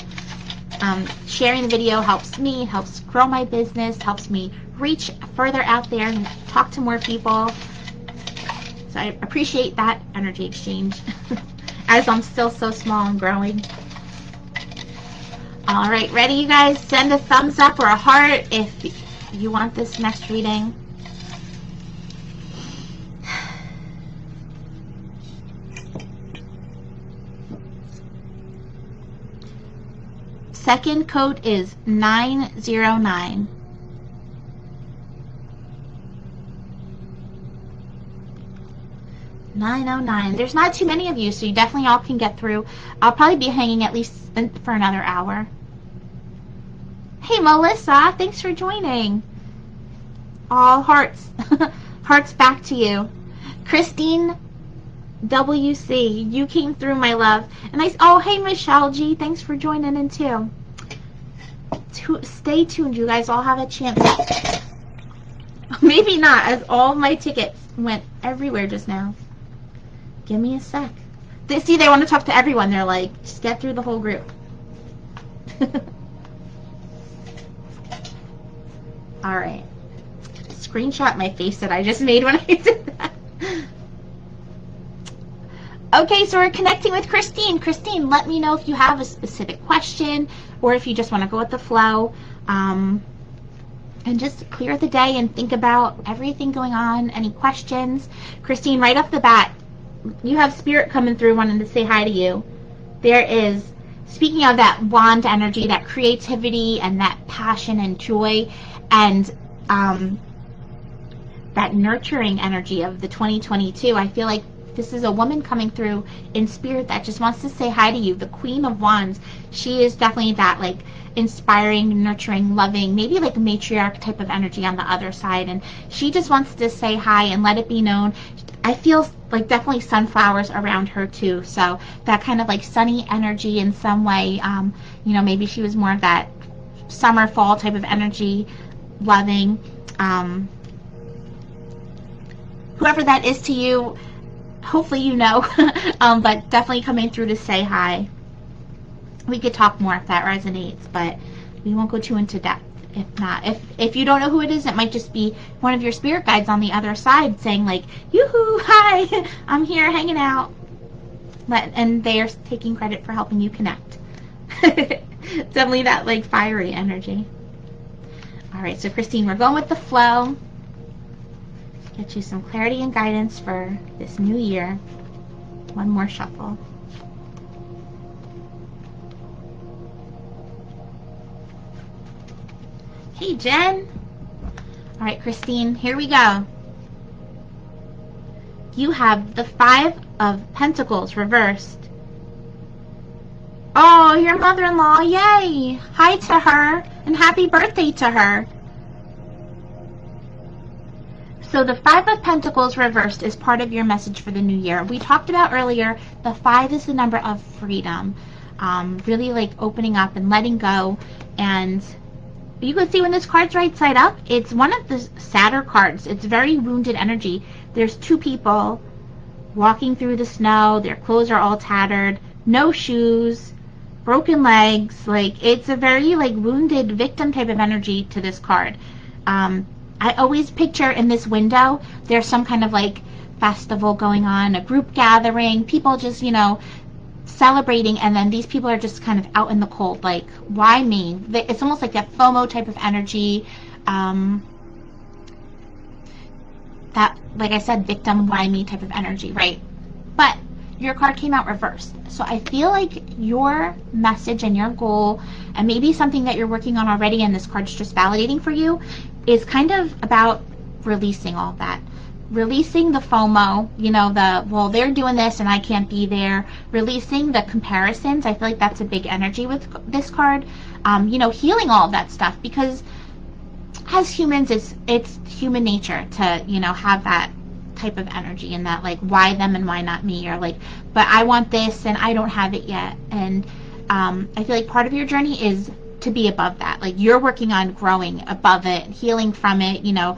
Sharing the video helps me, helps grow my business, helps me reach further out there and talk to more people. So I appreciate that energy exchange as I'm still so small and growing. All right, ready, you guys? Send a thumbs up or a heart if you want this next reading. Second code is 909. There's not too many of you, so you definitely all can get through. I'll probably be hanging at least for another hour. Hey, Melissa, thanks for joining. All hearts. Hearts back to you. Christine WC, you came through, my love. And oh, hey, Michelle G, thanks for joining in too. Stay tuned, you guys all have a chance. Maybe not, as all my tickets went everywhere just now. Give me a sec. They want to talk to everyone. They're like, just get through the whole group. All right. Screenshot my face that I just made when I did that. Okay, so we're connecting with Christine. Christine, let me know if you have a specific question or if you just want to go with the flow. And just clear the day and think about everything going on. Any questions? Christine, right off the bat, you have spirit coming through wanting to say hi to you. There is, speaking of that wand energy, that creativity and that passion and joy and that nurturing energy of the 2022, I feel like this is a woman coming through in spirit that just wants to say hi to you. The Queen of Wands, she is definitely that like inspiring, nurturing, loving, maybe like a matriarch type of energy on the other side. And she just wants to say hi and let it be known. I feel like definitely sunflowers around her too. So that kind of like sunny energy in some way. You know, maybe she was more of that summer, fall type of energy, loving. Whoever that is to you, hopefully you know, but definitely coming through to say hi. We could talk more if that resonates, but we won't go too into depth. If not, if you don't know who it is, it might just be one of your spirit guides on the other side saying like, yoo-hoo, hi, I'm here hanging out. And they are taking credit for helping you connect. Definitely that like fiery energy. All right, so Christine, we're going with the flow. Get you some clarity and guidance for this new year. One more shuffle. Hey, Jen. All right, Christine, here we go. You have the 5 of Pentacles reversed. Oh, your mother-in-law, yay. Hi to her and happy birthday to her. So the 5 of Pentacles reversed is part of your message for the new year. We talked about earlier, the 5 is the number of freedom. Really like opening up and letting go. And you can see when this card's right side up, it's one of the sadder cards. It's very wounded energy. There's 2 people walking through the snow. Their clothes are all tattered. No shoes. Broken legs. Like, it's a very like wounded victim type of energy to this card. I always picture in this window, there's some kind of like festival going on, a group gathering, people just, you know, celebrating, and then these people are just kind of out in the cold. Like, why me? It's almost like that FOMO type of energy. that, like I said, victim, why me type of energy, right? But your card came out reversed. So I feel like your message and your goal, and maybe something that you're working on already and this card's just validating for you, is kind of about releasing all that. Releasing the FOMO, you know, the, well, they're doing this and I can't be there. Releasing the comparisons. I feel like that's a big energy with this card. You know, healing all of that stuff, because as humans, it's human nature to, you know, have that type of energy and that, like, why them and why not me, or like, but I want this and I don't have it yet. And I feel like part of your journey is to be above that. Like, you're working on growing above it, healing from it, you know,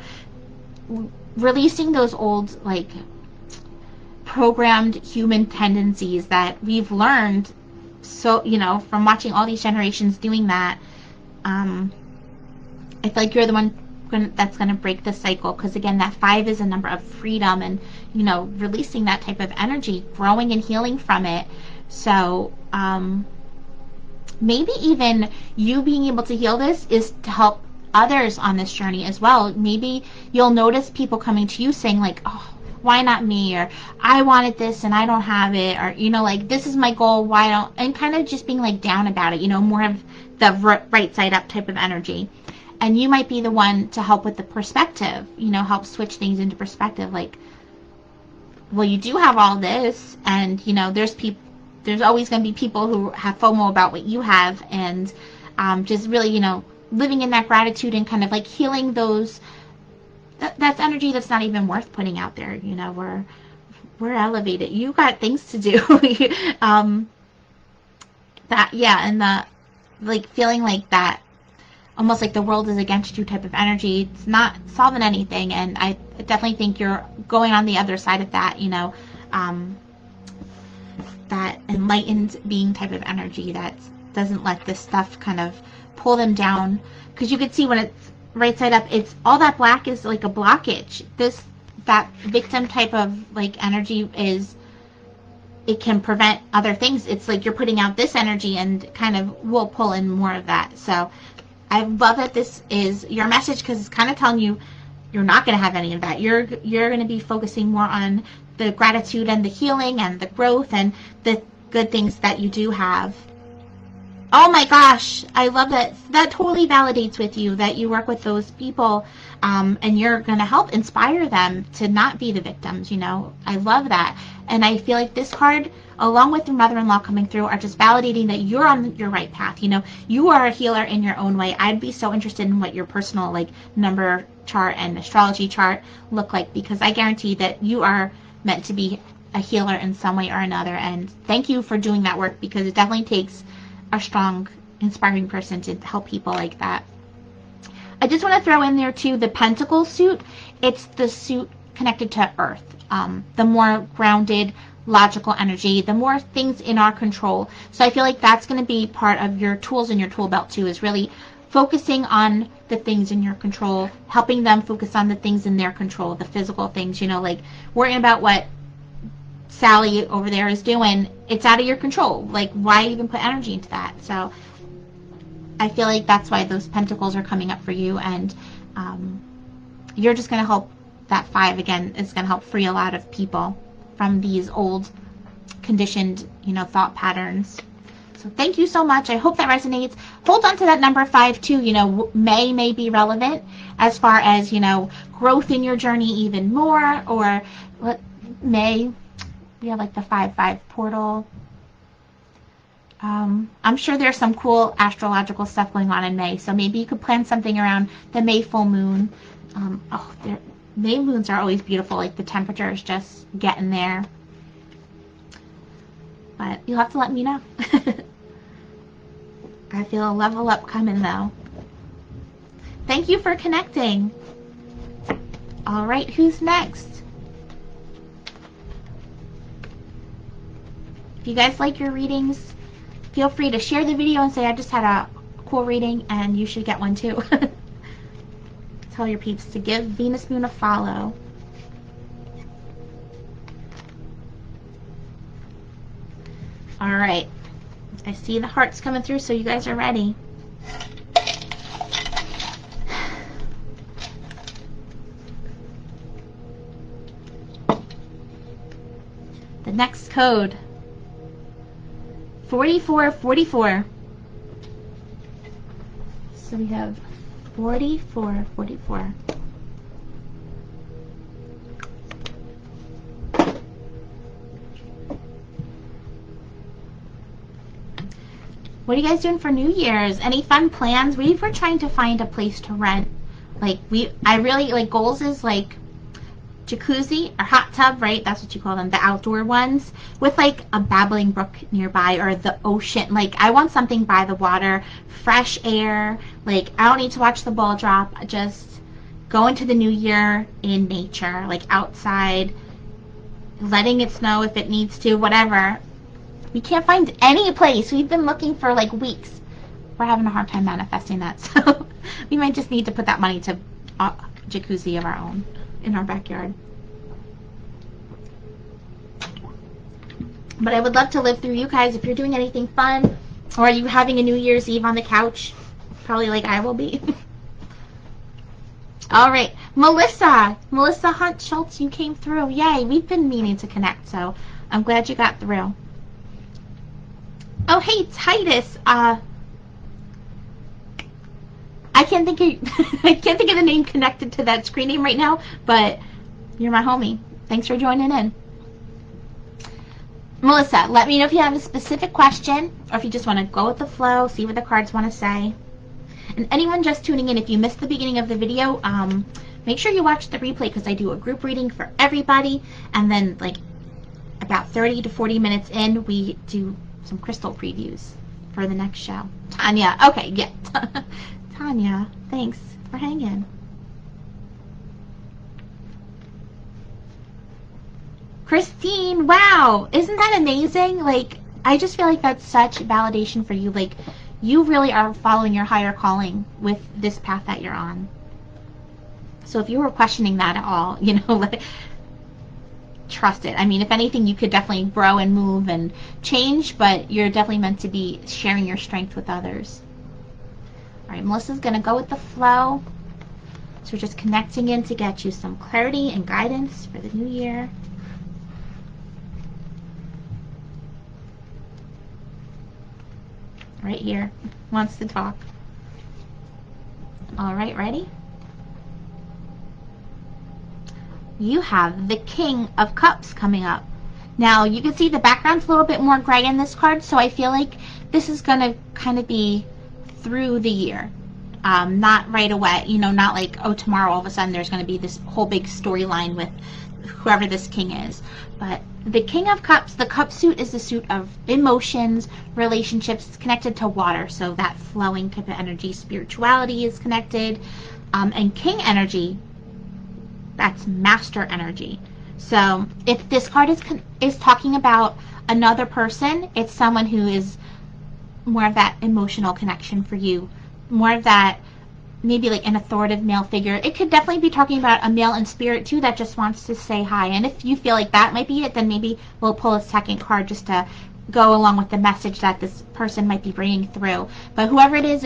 releasing those old, like, programmed human tendencies that we've learned, so, you know, from watching all these generations doing that. I feel like you're the one that's going to break the cycle, because again, that 5 is a number of freedom and, you know, releasing that type of energy, growing and healing from it. So maybe even you being able to heal this is to help others on this journey as well. Maybe you'll notice people coming to you saying, like, oh, why not me, or I wanted this and I don't have it, or, you know, like, this is my goal, why don't, and kind of just being like down about it, you know, more of the right side up type of energy. And you might be the one to help with the perspective, you know, help switch things into perspective. Like, well, you do have all this, and, you know, there's always going to be people who have FOMO about what you have, and just really, you know, living in that gratitude and kind of like healing those, that's energy that's not even worth putting out there. You know, we're elevated. You got things to do. That, yeah, and the, like, feeling like that, almost like the world is against you type of energy, it's not solving anything. And I definitely think you're going on the other side of that, you know, that enlightened being type of energy that doesn't let this stuff kind of pull them down. Because you could see when it's right side up, it's all that black is like a blockage. That victim type of, like, energy is, it can prevent other things. It's like you're putting out this energy and kind of will pull in more of that. So I love that this is your message, because it's kind of telling you you're not going to have any of that. You're going to be focusing more on the gratitude and the healing and the growth and the good things that you do have. Oh my gosh, I love that. That totally validates with you that you work with those people, and you're going to help inspire them to not be the victims, you know. I love that. And I feel like this card, along with your mother-in-law coming through, are just validating that you're on your right path. You know, you are a healer in your own way. I'd be so interested in what your personal, like, number chart and astrology chart look like, because I guarantee that you are meant to be a healer in some way or another. And thank you for doing that work, because it definitely takes a strong, inspiring person to help people like that. I just want to throw in there too, the Pentacle suit. It's the suit connected to Earth. The more grounded, logical energy, the more things in our control. So I feel like that's going to be part of your tools in your tool belt too, is really focusing on the things in your control, helping them focus on the things in their control, the physical things, you know, like worrying about what Sally over there is doing. It's out of your control. Like, why even put energy into that? So I feel like that's why those pentacles are coming up for you, and you're just going to help. That 5 again is going to help free a lot of people from these old conditioned, you know, thought patterns. So thank you so much. I hope that resonates. Hold on to that number 5 too. You know, may be relevant as far as, you know, growth in your journey even more, or May. We have like the 5-5 portal. I'm sure there's some cool astrological stuff going on in May, so maybe you could plan something around the May full moon. May moons are always beautiful, like the temperature is just getting there. But you'll have to let me know. I feel a level up coming though. Thank you for connecting. All right, who's next? If you guys like your readings, feel free to share the video and say I just had a cool reading and you should get one too. Tell your peeps to give Venus Moon a follow. All right, I see the hearts coming through, so you guys are ready. next code. 4444. So we have 4444. What are you guys doing for New Year's? Any fun plans? We were trying to find a place to rent. Like, I really, like, goals is, like, jacuzzi or hot tub, right? That's what you call them, the outdoor ones, with, like, a babbling brook nearby or the ocean. Like, I want something by the water, fresh air. Like, I don't need to watch the ball drop. Just go into the new year in nature, like, outside, letting it snow if it needs to, whatever. We can't find any place. We've been looking for like weeks. We're having a hard time manifesting that, so we might just need to put that money to a jacuzzi of our own in our backyard. But I would love to live through you guys if you're doing anything fun, or are you having a New Year's Eve on the couch? Probably like I will be. All right, Melissa Hunt Schultz, you came through. Yay, we've been meaning to connect, so I'm glad you got through. Oh, hey, Titus. I can't think of I can't think of the name connected to that screen name right now, but you're my homie. Thanks for joining in. Melissa, let me know if you have a specific question or if you just want to go with the flow, see what the cards want to say. And anyone just tuning in, if you missed the beginning of the video, make sure you watch the replay because I do a group reading for everybody, and then like about 30 to 40 minutes in, we do some crystal previews for the next show. Tanya, okay, yeah. Tanya, thanks for hanging. Christine, wow, isn't that amazing? Like, I just feel like that's such validation for you. Like, you really are following your higher calling with this path that you're on. So if you were questioning that at all, you know, like, trust it. I mean, if anything, you could definitely grow and move and change, but you're definitely meant to be sharing your strength with others. All right, Melissa's going to go with the flow. So we're just connecting in to get you some clarity and guidance for the new year. Right here. Wants to talk. All right, ready? You have the King of Cups coming up. Now, you can see the background's a little bit more gray in this card, so I feel like this is going to kind of be through the year. Not right away, you know, not like, oh, tomorrow all of a sudden there's going to be this whole big storyline with whoever this king is. But the King of Cups, the cup suit is the suit of emotions, relationships, connected to water, so that flowing type of energy. Spirituality is connected, and king energy, that's master energy. So if this card is talking about another person, it's someone who is more of that emotional connection for you, more of that maybe like an authoritative male figure. It could definitely be talking about a male in spirit too that just wants to say hi. And if you feel like that might be it, then maybe we'll pull a second card just to go along with the message that this person might be bringing through. But whoever it is,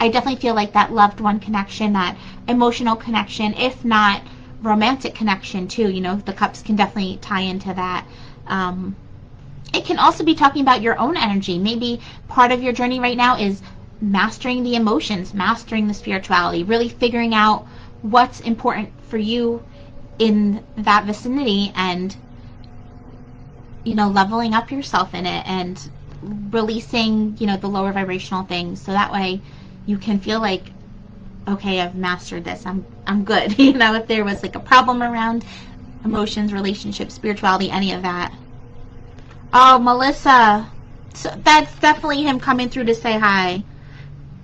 I definitely feel like that loved one connection, that emotional connection, if not romantic connection too. You know, the cups can definitely tie into that. It can also be talking about your own energy. Maybe part of your journey right now is mastering the emotions, mastering the spirituality, really figuring out what's important for you in that vicinity, and, you know, leveling up yourself in it and releasing, you know, the lower vibrational things, so that way you can feel like, okay, I've mastered this, I'm good. You know, if there was like a problem around emotions, relationships, spirituality, any of that. Oh, Melissa, so that's definitely him coming through to say hi.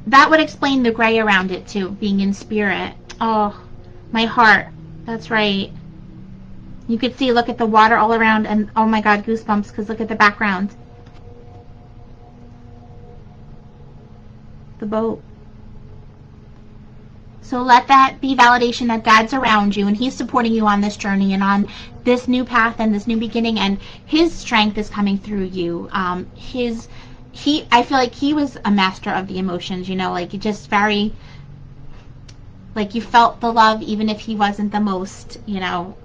That would explain the gray around it too, being in spirit. Oh, my heart. That's right. You could see, look at the water all around, and oh my god, goosebumps, because look at the background. The boat. So let that be validation that God's around you and he's supporting you on this journey and on this new path and this new beginning, and his strength is coming through you. I feel like he was a master of the emotions, you know, like just very, like you felt the love even if he wasn't the most, you know,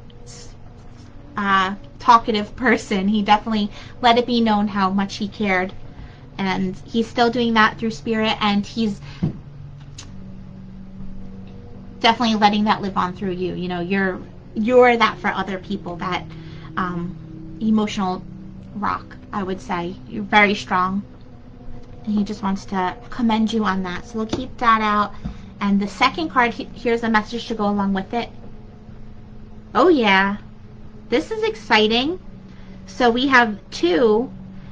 talkative person. He definitely let it be known how much he cared. And he's still doing that through spirit, and he's definitely letting that live on through you. You know, you're that for other people, that emotional rock, I would say. You're very strong. And he just wants to commend you on that. So we'll keep that out. And the second card, here's a message to go along with it. Oh yeah, this is exciting. So we have 2,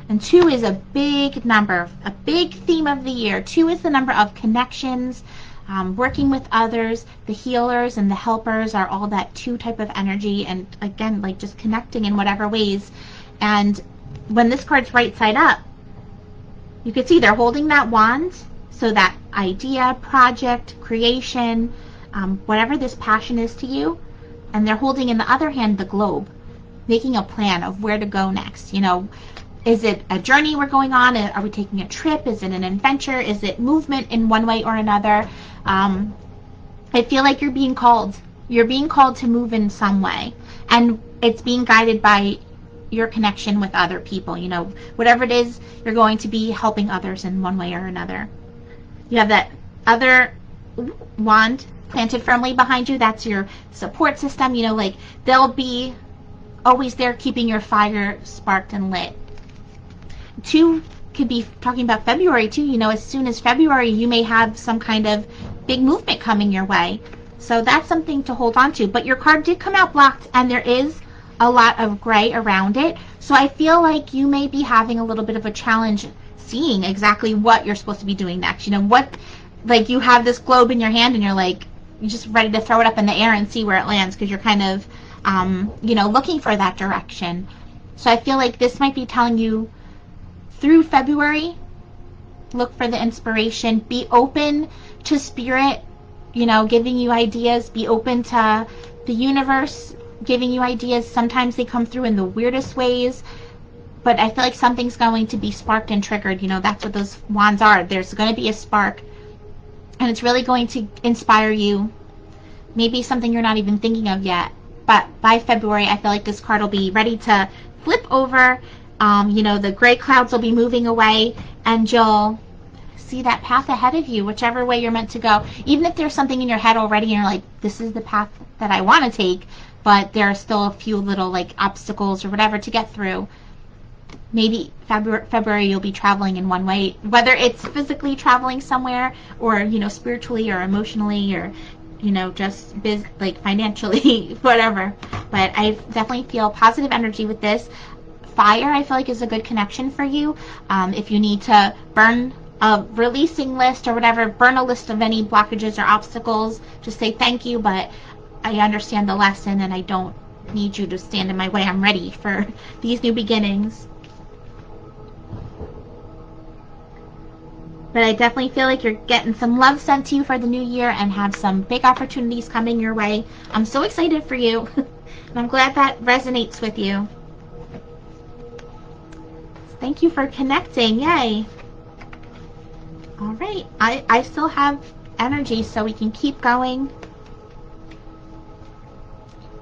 and 2 is a big number, a big theme of the year. 2 is the number of connections, working with others. The healers and the helpers are all that 2 type of energy, and again, like just connecting in whatever ways. And when this card's right side up, you can see they're holding that wand, so that idea, project, creation, whatever this passion is to you, and they're holding in the other hand the globe, making a plan of where to go next. You know, is it a journey we're going on? Are we taking a trip? Is it an adventure? Is it movement in one way or another? I feel like you're being called. You're being called to move in some way, and it's being guided by your connection with other people. You know, whatever it is, you're going to be helping others in one way or another. You have that other wand planted firmly behind you. That's your support system. You know, like they'll be always there keeping your fire sparked and lit. 2 could be talking about February too. You know, as soon as February, you may have some kind of big movement coming your way. So that's something to hold on to. But your card did come out blocked, and there is a lot of gray around it. So I feel like you may be having a little bit of a challenge seeing exactly what you're supposed to be doing next. You know, what, like you have this globe in your hand and you're like, you're just ready to throw it up in the air and see where it lands, because you're kind of, you know, looking for that direction. So I feel like this might be telling you through February, look for the inspiration, be open to spirit, you know, giving you ideas, be open to the universe giving you ideas. Sometimes they come through in the weirdest ways, but I feel like something's going to be sparked and triggered. You know, that's what those wands are. There's going to be a spark, and it's really going to inspire you. Maybe something you're not even thinking of yet, but by February, I feel like this card will be ready to flip over. You know, the gray clouds will be moving away, and you'll see that path ahead of you, whichever way you're meant to go. Even if there's something in your head already and you're like, this is the path that I want to take, but there are still a few little like obstacles or whatever to get through. Maybe February you'll be traveling in one way, whether it's physically traveling somewhere, or, you know, spiritually or emotionally, or, you know, just like financially, whatever. But I definitely feel positive energy with this. Fire, I feel like, is a good connection for you. If you need to burn a releasing list or whatever, burn a list of any blockages or obstacles, just say thank you, but I understand the lesson and I don't need you to stand in my way. I'm ready for these new beginnings. But I definitely feel like you're getting some love sent to you for the new year and have some big opportunities coming your way. I'm so excited for you. And I'm glad that resonates with you. Thank you for connecting. Yay. All right. I still have energy, so we can keep going.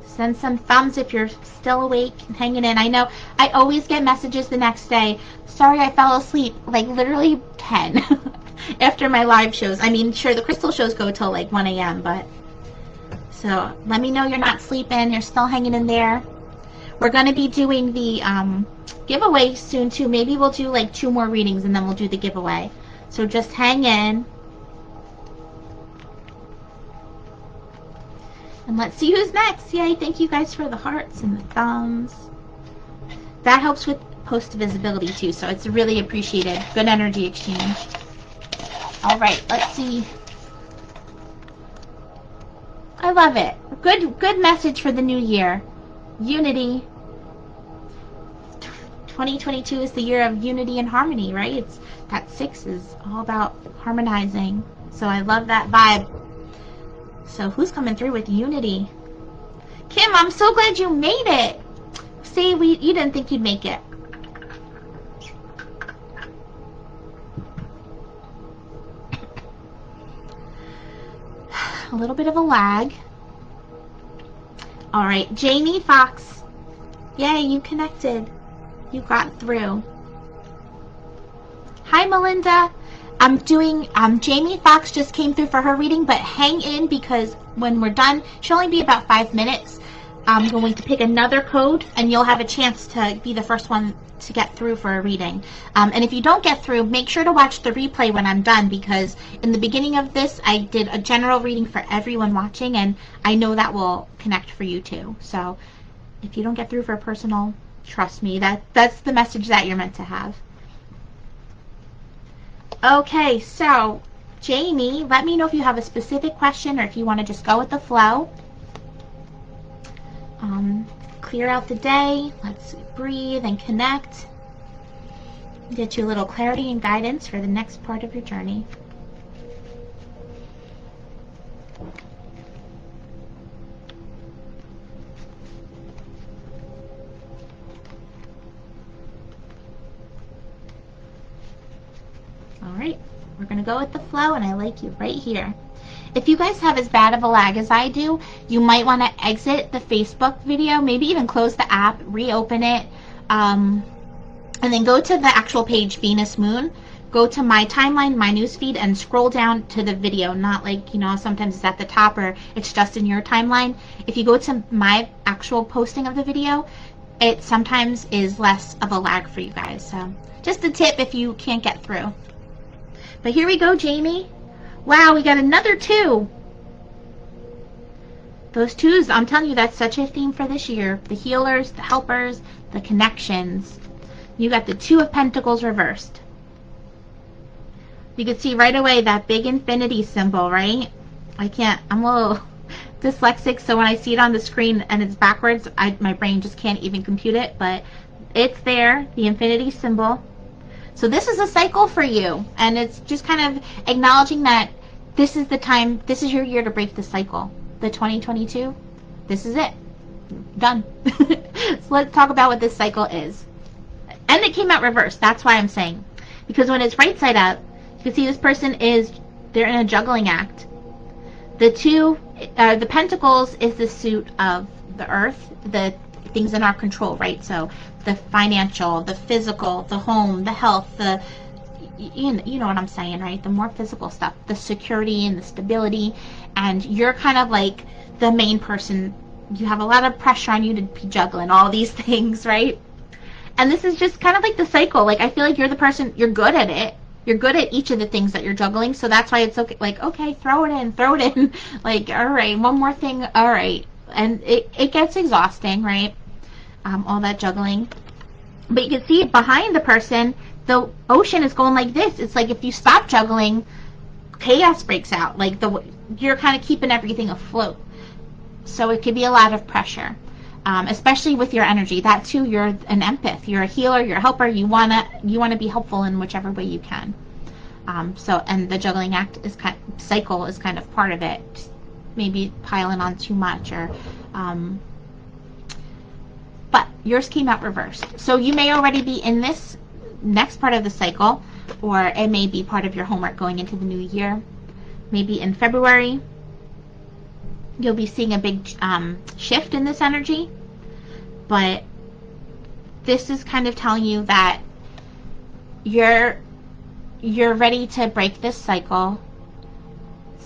Send some thumbs if you're still awake and hanging in. I know I always get messages the next day. Sorry, I fell asleep. Like literally 10 after my live shows. I mean, sure, the crystal shows go till like 1 a.m. But so let me know you're not sleeping. You're still hanging in there. We're going to be doing the giveaway soon too. Maybe we'll do like 2 more readings and then we'll do the giveaway. So just hang in. And let's see who's next. Yay, thank you guys for the hearts and the thumbs. That helps with post visibility too, so it's really appreciated. Good energy exchange. All right, let's see. I love it. Good message for the new year. Unity. 2022 is the year of unity and harmony, right? It's that 6 is all about harmonizing. So I love that vibe. So who's coming through with unity? Kim, I'm so glad you made it. See, you didn't think you'd make it. A little bit of a lag. All right, Jamie Fox Yay, you connected. You got through. Hi, Melinda. I'm doing, Jamie Fox just came through for her reading, but hang in because when we're done, she'll only be about 5 minutes. I'm going to pick another code and you'll have a chance to be the first one to get through for a reading. And if you don't get through, make sure to watch the replay when I'm done, because in the beginning of this, I did a general reading for everyone watching, and I know that will connect for you too. So if you don't get through for a personal, trust me, that's the message that you're meant to have. Okay, so Jamie, let me know if you have a specific question or if you want to just go with the flow. Clear out the day. Let's breathe and connect. Get you a little clarity and guidance for the next part of your journey. All right, we're going to go with the flow, and I like you right here. If you guys have as bad of a lag as I do, you might want to exit the Facebook video, maybe even close the app, reopen it, and then go to the actual page, Venus Moon. Go to my timeline, my newsfeed, and scroll down to the video, not like, you know, sometimes it's at the top or it's just in your timeline. If you go to my actual posting of the video, it sometimes is less of a lag for you guys. So just a tip if you can't get through. But here we go, Jamie. Wow, we got another 2. Those 2s, I'm telling you, that's such a theme for this year. The healers, the helpers, the connections. You got the 2 of Pentacles reversed. You can see right away that big infinity symbol, right? I'm a little dyslexic, so when I see it on the screen and it's backwards, my brain just can't even compute it, but it's there, the infinity symbol. So this is a cycle for you, and it's just kind of acknowledging that this is the time, this is your year to break the cycle. The 2022, this is it. Done. So let's talk about what this cycle is. And it came out reversed, that's why I'm saying. Because when it's right side up, you can see this person they're in a juggling act. The Pentacles is the suit of the earth, the things in our control, right? So the financial, the physical, the home, the health, you know what I'm saying, right? The more physical stuff, the security and the stability, and you're kind of like the main person. You have a lot of pressure on you to be juggling all these things, right? And this is just kind of like the cycle. Like, I feel like you're the person, you're good at it. You're good at each of the things that you're juggling, so that's why it's okay. Like, okay, throw it in. Like, all right, one more thing, all right. And it gets exhausting, right? All that juggling. But you can see behind the person, the ocean is going like this. It's like if you stop juggling, chaos breaks out. Like you're kind of keeping everything afloat. So it could be a lot of pressure, especially with your energy. That too, you're an empath. You're a healer. You're a helper. You wanna be helpful in whichever way you can. And the juggling cycle is kind of part of it. Maybe piling on too much or. But yours came out reversed. So you may already be in this next part of the cycle, or it may be part of your homework going into the new year. Maybe in February, you'll be seeing a big shift in this energy. But this is kind of telling you that you're ready to break this cycle.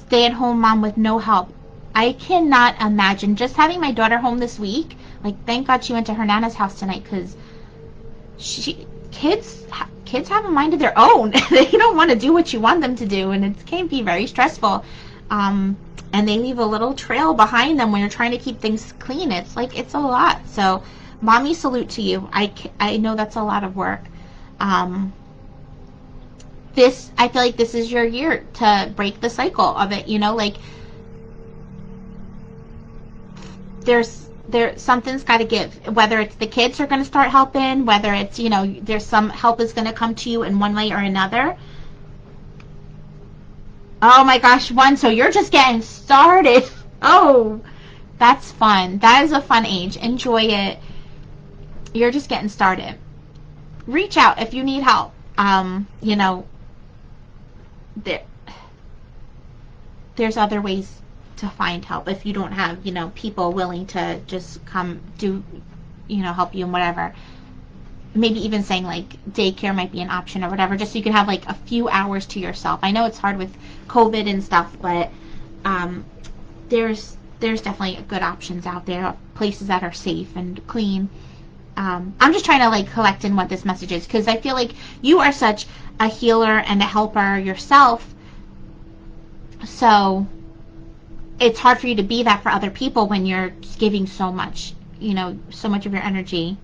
Stay-at-home mom with no help. I cannot imagine just having my daughter home this week. Like, thank God she went to her Nana's house tonight, because kids have a mind of their own. They don't want to do what you want them to do, and it can be very stressful. And they leave a little trail behind them when you're trying to keep things clean. It's like, it's a lot. So, mommy, salute to you. I know that's a lot of work. I feel like this is your year to break the cycle of it. You know, like, something's got to give. Whether it's the kids are going to start helping, whether it's, you know, there's some help is going to come to you in one way or another. Oh my gosh, so you're just getting started. Oh, that's fun. That is a fun age. Enjoy it. You're just getting started. Reach out if you need help. You know, there's other ways to find help if you don't have, you know, people willing to just come do help you and whatever. Maybe even saying like daycare might be an option or whatever, just so you can have like a few hours to yourself. I know it's hard with COVID and stuff, but there's definitely good options out there, places that are safe and clean. I'm just trying to like collect in what this message is, because I feel like you are such a healer and a helper yourself, so it's hard for you to be that for other people when you're giving so much, so much of your energy.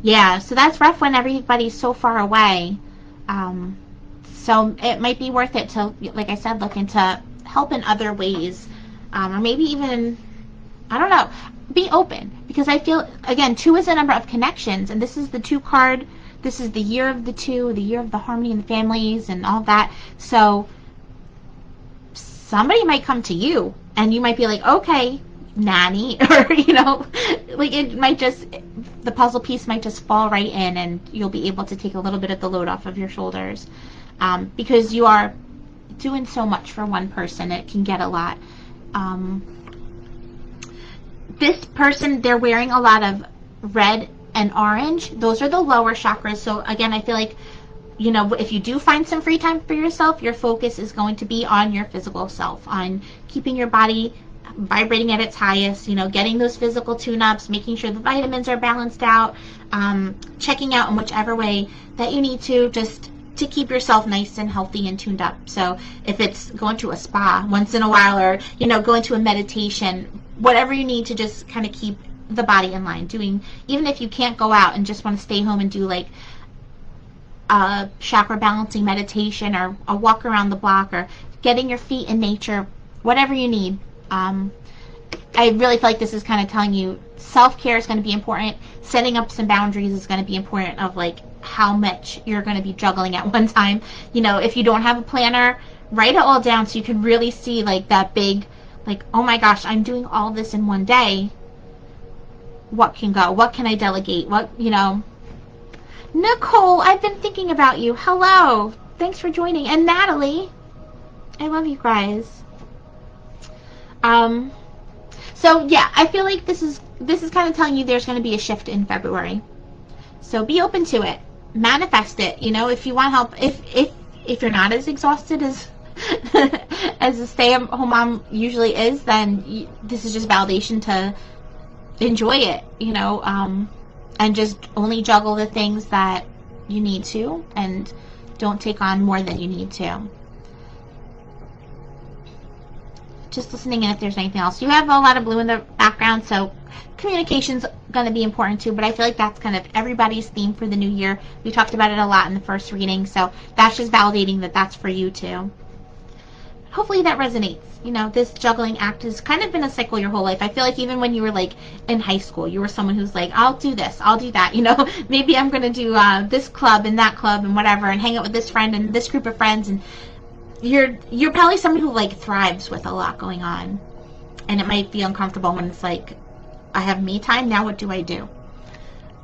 Yeah, so that's rough when everybody's so far away. So it might be worth it to, like I said, look into help in other ways, or maybe even, I don't know, be open, because I feel, again, 2 is a number of connections, and this is the 2 card. This is the year of the 2, the year of the harmony and the families and all that. So somebody might come to you, and you might be like, okay, nanny, or like it might just, the puzzle piece might just fall right in, and you'll be able to take a little bit of the load off of your shoulders, because you are doing so much for one person. It can get a lot. This person, they're wearing a lot of red and orange. Those are the lower chakras. So again, I feel like, if you do find some free time for yourself, your focus is going to be on your physical self, on keeping your body vibrating at its highest, getting those physical tune-ups, making sure the vitamins are balanced out, checking out in whichever way that you need to, just to keep yourself nice and healthy and tuned up. So if it's going to a spa once in a while, or going to a meditation, whatever you need to just kind of keep the body in line, doing, even if you can't go out and just want to stay home and do like a chakra balancing meditation, or a walk around the block, or getting your feet in nature, whatever you need. I really feel like this is kind of telling you self-care is going to be important. Setting up some boundaries is going to be important, of like how much you're going to be juggling at one time. If you don't have a planner, write it all down so you can really see like that big, like, oh my gosh, I'm doing all this in one day. What can go? What can I delegate? Nicole, I've been thinking about you. Hello. Thanks for joining. And Natalie. I love you guys. So yeah, I feel like this is kind of telling you there's going to be a shift in February. So be open to it. Manifest it. If you want help, if you're not as exhausted as as a stay-at-home mom usually is, then this is just validation to enjoy it, and just only juggle the things that you need to, and don't take on more than you need to. Just listening in if there's anything else. You have a lot of blue in the background, so communication's going to be important too, but I feel like that's kind of everybody's theme for the new year. We talked about it a lot in the first reading, so that's just validating that that's for you too. Hopefully that resonates. This juggling act has kind of been a cycle your whole life. I feel like even when you were like in high school, you were someone who's like, I'll do this, I'll do that, maybe I'm going to do this club and that club and whatever, and hang out with this friend and this group of friends, and you're probably someone who like thrives with a lot going on, and it might be uncomfortable when it's like, I have me time, now what do I do?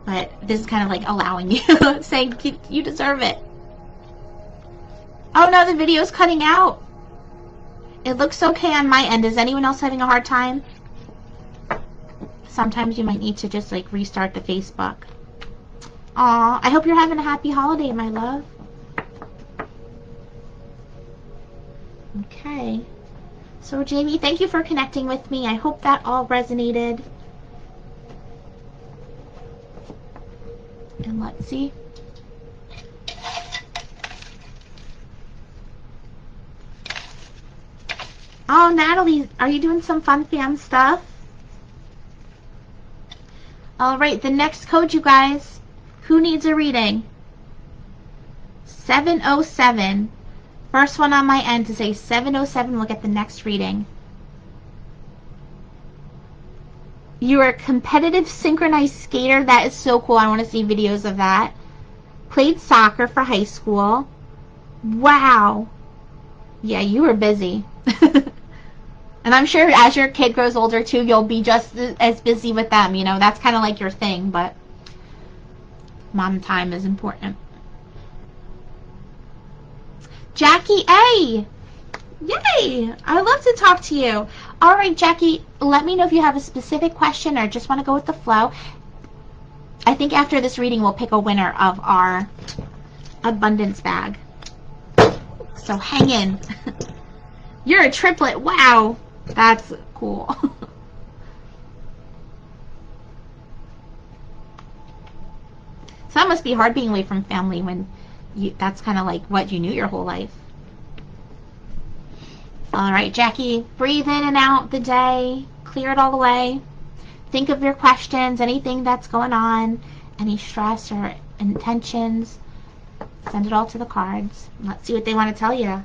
But this is kind of like allowing you, saying you deserve it. Oh no, the video's cutting out. It looks okay on my end. Is anyone else having a hard time? Sometimes you might need to just like restart the Facebook. Aw, I hope you're having a happy holiday, my love. Okay. So Jamie, thank you for connecting with me. I hope that all resonated. And let's see. Oh, Natalie, are you doing some fun fam stuff? All right, the next code, you guys. Who needs a reading? 707. First one on my end to say 707 will get the next reading. You're a competitive synchronized skater. That is so cool. I want to see videos of that. Played soccer for high school. Wow. Yeah, you were busy. And I'm sure as your kid grows older too, you'll be just as busy with them. That's kind of like your thing, but mom time is important. Jackie A. Yay! I love to talk to you. All right, Jackie, let me know if you have a specific question or just want to go with the flow. I think after this reading, we'll pick a winner of our abundance bag. So hang in. You're a triplet. Wow. That's cool. So that must be hard being away from family when that's kind of like what you knew your whole life. All right, Jackie, breathe in and out the day. Clear it all away. Think of your questions, anything that's going on, any stress or intentions. Send it all to the cards. Let's see what they want to tell you.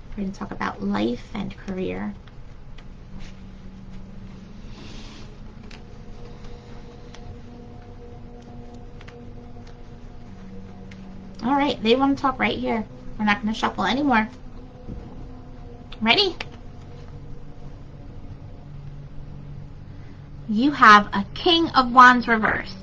We're going to talk about life and career. All right, they want to talk right here. We're not going to shuffle anymore. Ready? You have a King of Wands reversed.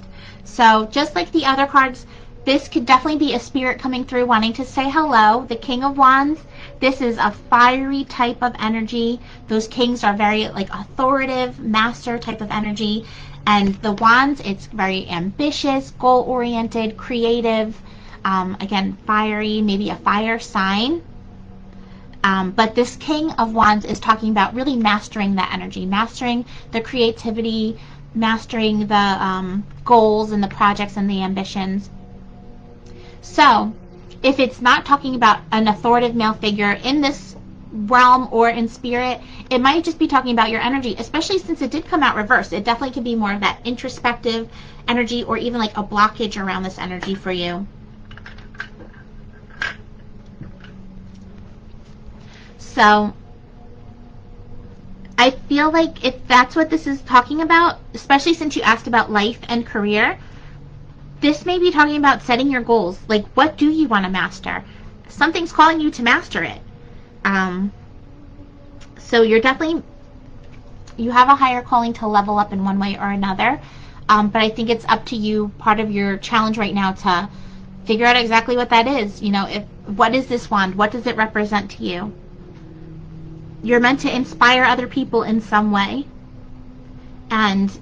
So just like the other cards, this could definitely be a spirit coming through wanting to say hello. The King of Wands, this is a fiery type of energy. Those kings are very like authoritative, master type of energy. And the Wands, it's very ambitious, goal-oriented, creative, again, fiery, maybe a fire sign. But this King of Wands is talking about really mastering that energy, mastering the creativity, mastering the goals and the projects and the ambitions. So if it's not talking about an authoritative male figure in this realm or in spirit, it might just be talking about your energy, especially since it did come out reversed. It definitely could be more of that introspective energy or even like a blockage around this energy for you. So I feel like if that's what this is talking about, especially since you asked about life and career, this may be talking about setting your goals. Like, what do you want to master? Something's calling you to master it. So you're definitely, you have a higher calling to level up in one way or another. But I think it's up to you, part of your challenge right now, to figure out exactly what that is. You know, what is this wand? What does it represent to you? You're meant to inspire other people in some way. And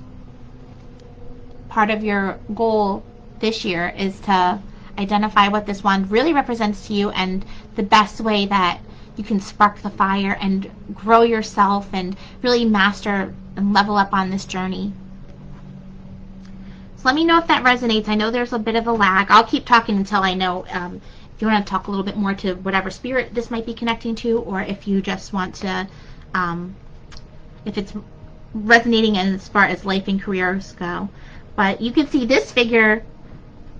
part of your goal this year is to identify what this wand really represents to you and the best way that you can spark the fire and grow yourself and really master and level up on this journey. So let me know if that resonates. I know there's a bit of a lag. I'll keep talking until I know if you want to talk a little bit more to whatever spirit this might be connecting to, or if you just want to, if it's resonating as far as life and careers go. But you can see this figure,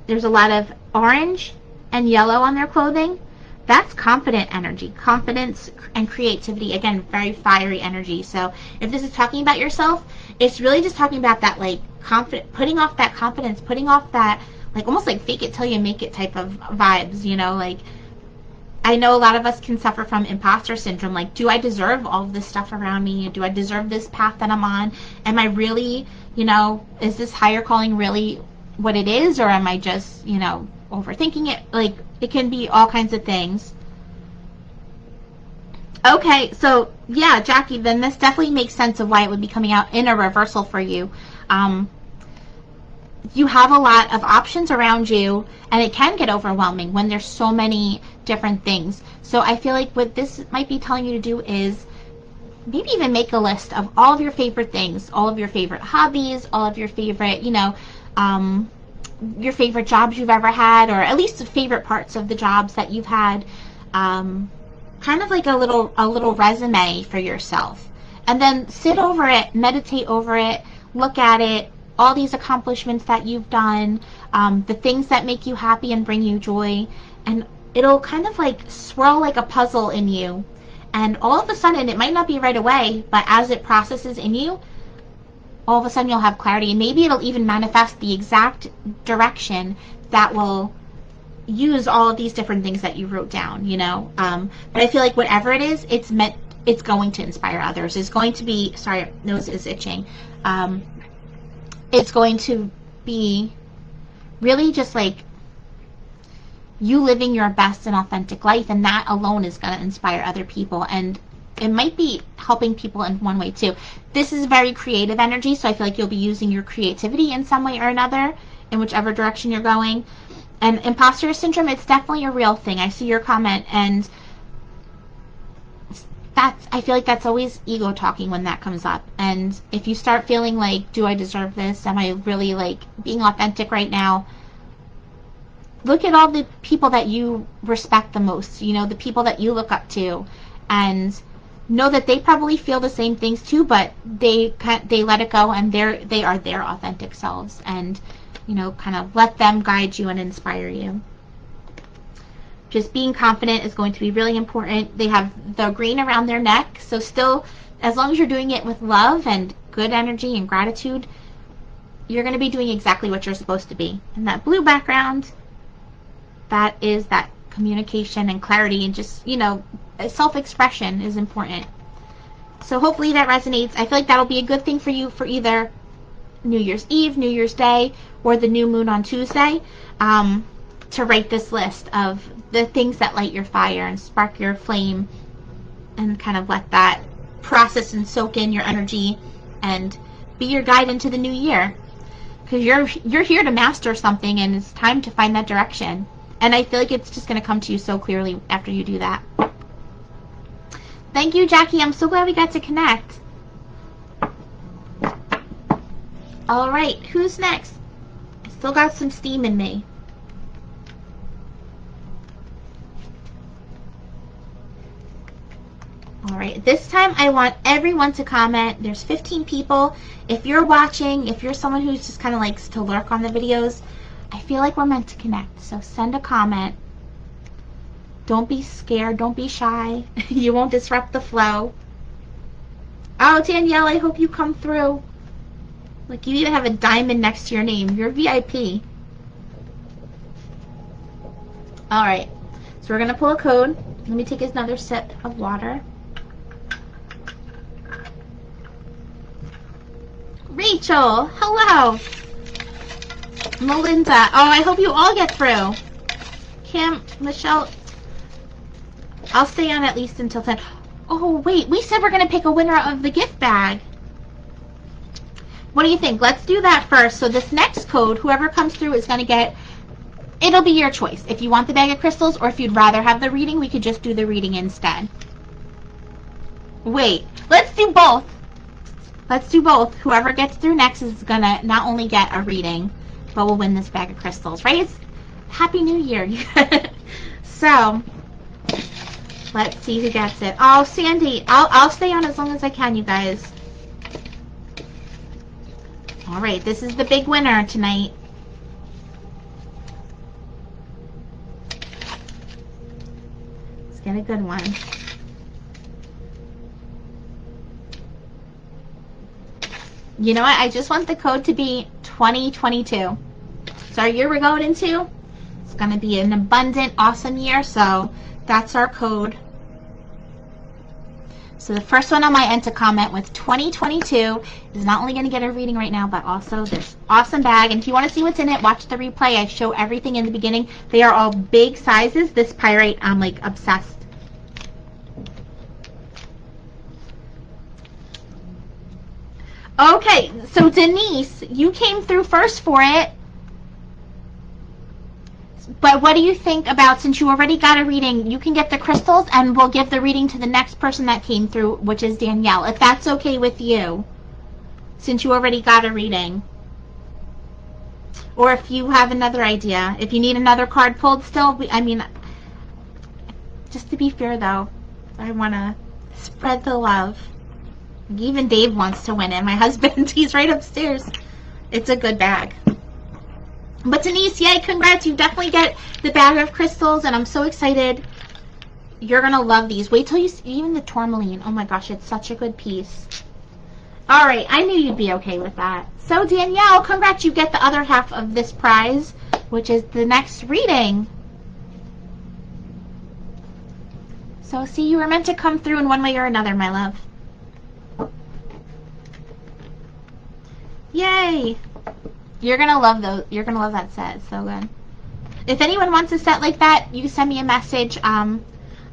there's a lot of orange and yellow on their clothing. That's confident energy, confidence and creativity. Again, very fiery energy. So if this is talking about yourself, it's really just talking about that, like, putting off that confidence, putting off that, like, almost like fake it till you make it type of vibes, you know. Like, I know a lot of us can suffer from imposter syndrome. Like, do I deserve all of this stuff around me? Do I deserve this path that I'm on? Am I really, you know, is this higher calling really what it is, or am I just, you know, overthinking it? Like, it can be all kinds of things. Okay, so yeah, Jackie, then this definitely makes sense of why it would be coming out in a reversal for you. You have a lot of options around you, and it can get overwhelming when there's so many different things. So I feel like what this might be telling you to do is maybe even make a list of all of your favorite things, all of your favorite hobbies, all of your favorite, you know, your favorite jobs you've ever had, or at least the favorite parts of the jobs that you've had. Kind of like a little resume for yourself. And then sit over it, meditate over it, look at it, all these accomplishments that you've done, the things that make you happy and bring you joy, and it'll kind of like swirl like a puzzle in you. And all of a sudden, it might not be right away, but as it processes in you, all of a sudden you'll have clarity, and maybe it'll even manifest the exact direction that will use all of these different things that you wrote down, you know. But I feel like whatever it is, it's going to inspire others. It's going to be, sorry, nose is itching. It's going to be really just like you living your best and authentic life, and that alone is going to inspire other people, and it might be helping people in one way too. This is very creative energy, so I feel like you'll be using your creativity in some way or another in whichever direction you're going. And imposter syndrome, it's definitely a real thing. I see your comment, and I feel like that's always ego talking when that comes up. And if you start feeling like, do I deserve this? Am I really like being authentic right now? Look at all the people that you respect the most, you know, the people that you look up to, and know that they probably feel the same things too, but they let it go, and they are their authentic selves, and you know, kind of let them guide you and inspire you. Just being confident is going to be really important. They have the green around their neck, so still, as long as you're doing it with love and good energy and gratitude, you're going to be doing exactly what you're supposed to be. And that blue background, that is that communication and clarity, and just, you know, self-expression is important. So hopefully that resonates. I feel like that'll be a good thing for you for either New Year's Eve, New Year's Day, or the new moon on Tuesday, to write this list of the things that light your fire and spark your flame, and kind of let that process and soak in your energy and be your guide into the new year. Because you're here to master something, and it's time to find that direction. And I feel like it's just going to come to you so clearly after you do that. Thank you, Jackie. I'm so glad we got to connect. All right, who's next? I still got some steam in me. All right, this time I want everyone to comment. There's 15 people. If you're watching, if you're someone who's just kind of likes to lurk on the videos, I feel like we're meant to connect. So send a comment. Don't be scared. Don't be shy. You won't disrupt the flow. Oh, Danielle, I hope you come through. Like, you even have a diamond next to your name. You're VIP. All right. So we're going to pull a code. Let me take another sip of water. Rachel, hello. Melinda, oh, I hope you all get through. Kim, Michelle, I'll stay on at least until 10. Oh, wait, we said we're going to pick a winner of the gift bag. What do you think? Let's do that first. So this next code, whoever comes through is going to get, it'll be your choice. If you want the bag of crystals, or if you'd rather have the reading, we could just do the reading instead. Wait, let's do both. Let's do both. Whoever gets through next is going to not only get a reading, but will win this bag of crystals, right? It's Happy New Year. So, let's see who gets it. Oh, Sandy, I'll stay on as long as I can, you guys. All right, this is the big winner tonight. Let's get a good one. You know what? I just want the code to be 2022. So our year we're going into, it's going to be an abundant, awesome year. So that's our code. So the first one on my end to comment with 2022 is not only going to get a reading right now, but also this awesome bag. And if you want to see what's in it, watch the replay. I show everything in the beginning. They are all big sizes. This pyrite, I'm like obsessed. Okay, so Denise, you came through first for it. But what do you think about, since you already got a reading, you can get the crystals and we'll give the reading to the next person that came through, which is Danielle, if that's okay with you, since you already got a reading. Or if you have another idea, if you need another card pulled still, I mean, just to be fair though, I want to spread the love. Even Dave wants to win it. My husband, he's right upstairs. It's a good bag. But Denise, yay, congrats. You definitely get the bag of crystals, and I'm so excited. You're going to love these. Wait till you see even the tourmaline. Oh my gosh, it's such a good piece. All right, I knew you'd be okay with that. So Danielle, congrats. You get the other half of this prize, which is the next reading. So see, you were meant to come through in one way or another, my love. Yay! You're gonna love those. You're gonna love that set. It's so good. If anyone wants a set like that, you can send me a message. I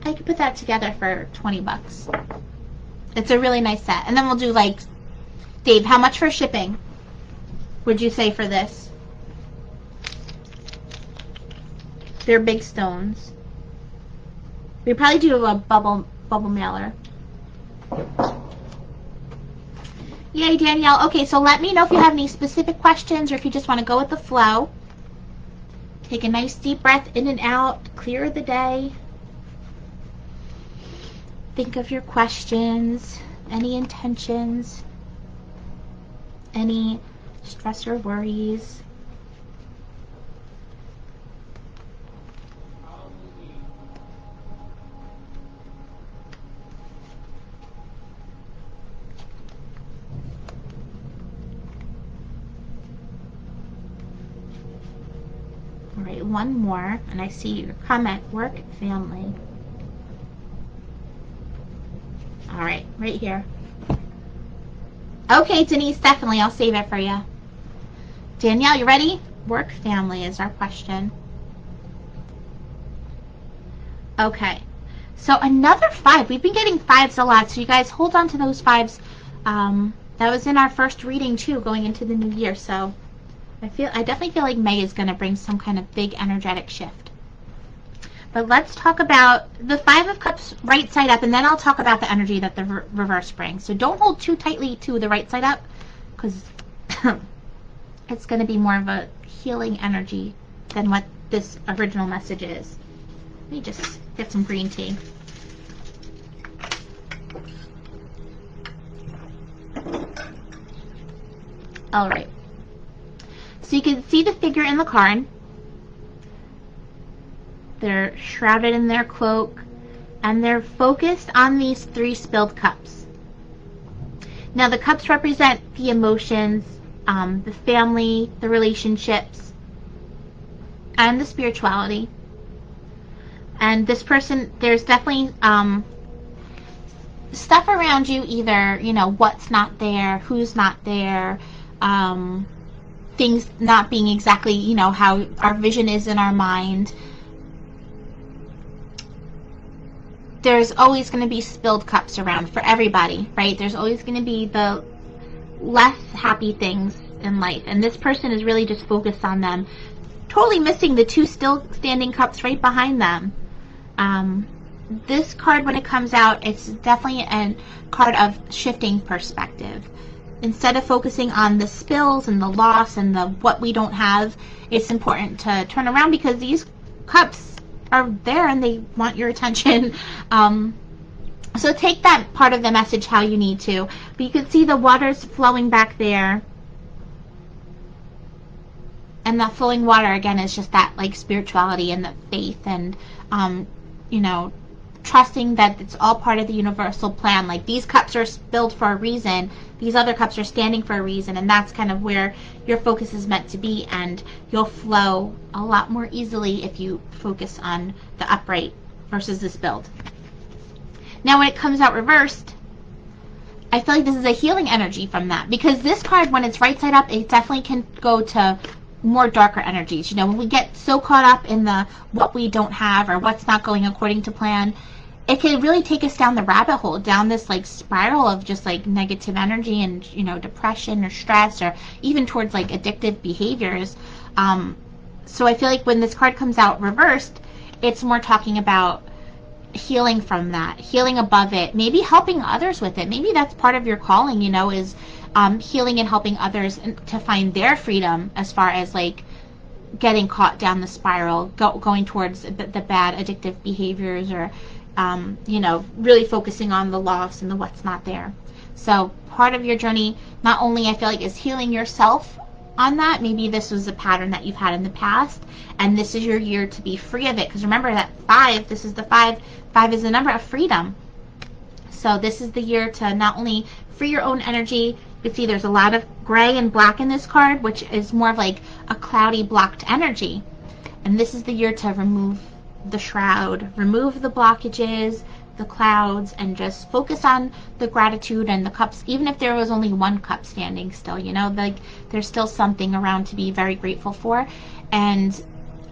could put that together for 20 bucks. It's a really nice set. And then we'll do like, Dave, how much for shipping would you say for this? They're big stones. We probably do a bubble mailer. Yay, Danielle. Okay, so let me know if you have any specific questions or if you just want to go with the flow. Take a nice deep breath in and out. Clear the day. Think of your questions, any intentions, any stress or worries. All right, one more, and I see your comment, work, family. All right, right here. Okay, Denise, definitely, I'll save it for you. Danielle, you ready? Work, family is our question. Okay, so another 5. We've been getting 5s a lot, so you guys hold on to those 5s. That was in our first reading too, going into the new year, so I definitely feel like May is going to bring some kind of big energetic shift. But let's talk about the 5 of Cups right side up, and then I'll talk about the energy that the reverse brings. So don't hold too tightly to the right side up, because it's going to be more of a healing energy than what this original message is. Let me just get some green tea. All right. So you can see the figure in the card. They're shrouded in their cloak, and they're focused on these 3 spilled cups. Now the cups represent the emotions, the family, the relationships, and the spirituality. And this person, there's definitely stuff around you, either, you know, what's not there, who's not there, things not being exactly, you know, how our vision is in our mind. There's always going to be spilled cups around for everybody, right? There's always going to be the less happy things in life, and this person is really just focused on them, totally missing the 2 still standing cups right behind them. This card, when it comes out, it's definitely a card of shifting perspective. Instead of focusing on the spills and the loss and the what we don't have, it's important to turn around, because these cups are there and they want your attention. So take that part of the message how you need to. But you can see the water's flowing back there. And that flowing water, again, is just that like spirituality and the faith and, you know, trusting that it's all part of the universal plan. Like, these cups are spilled for a reason. These other cups are standing for a reason. And that's kind of where your focus is meant to be. And you'll flow a lot more easily if you focus on the upright versus the spilled. Now, when it comes out reversed, I feel like this is a healing energy from that. Because this card, when it's right side up, it definitely can go to more darker energies. You know, when we get so caught up in the what we don't have or what's not going according to plan, it can really take us down the rabbit hole, down this like spiral of just like negative energy and, you know, depression or stress, or even towards like addictive behaviors. So I feel like when this card comes out reversed, it's more talking about healing from that, healing above it, maybe helping others with it. Maybe that's part of your calling, you know, is healing and helping others to find their freedom, as far as like getting caught down the spiral, going towards the bad addictive behaviors, or you know, really focusing on the loss and the what's not there. So part of your journey, not only I feel like, is healing yourself on that. Maybe this was a pattern that you've had in the past, and this is your year to be free of it. Because remember that 5, this is the 5 is the number of freedom. So this is the year to not only free your own energy. You can see there's a lot of gray and black in this card, which is more of like a cloudy, blocked energy. And this is the year to remove the shroud, remove the blockages, the clouds, and just focus on the gratitude and the cups. Even if there was only 1 cup standing still, you know, like there's still something around to be very grateful for. And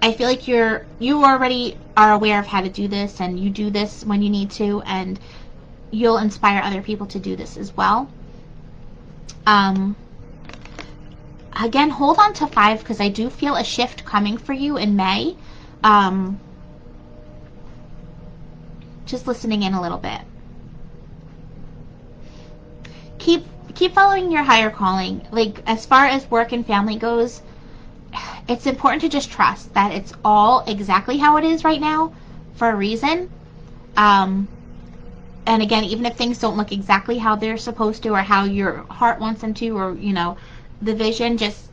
I feel like you already are aware of how to do this, and you do this when you need to, and you'll inspire other people to do this as well. Again, hold on to 5 because I do feel a shift coming for you in May. Just listening in a little bit. Keep following your higher calling. Like, as far as work and family goes, it's important to just trust that it's all exactly how it is right now for a reason. And again, even if things don't look exactly how they're supposed to, or how your heart wants them to, or, you know, the vision, just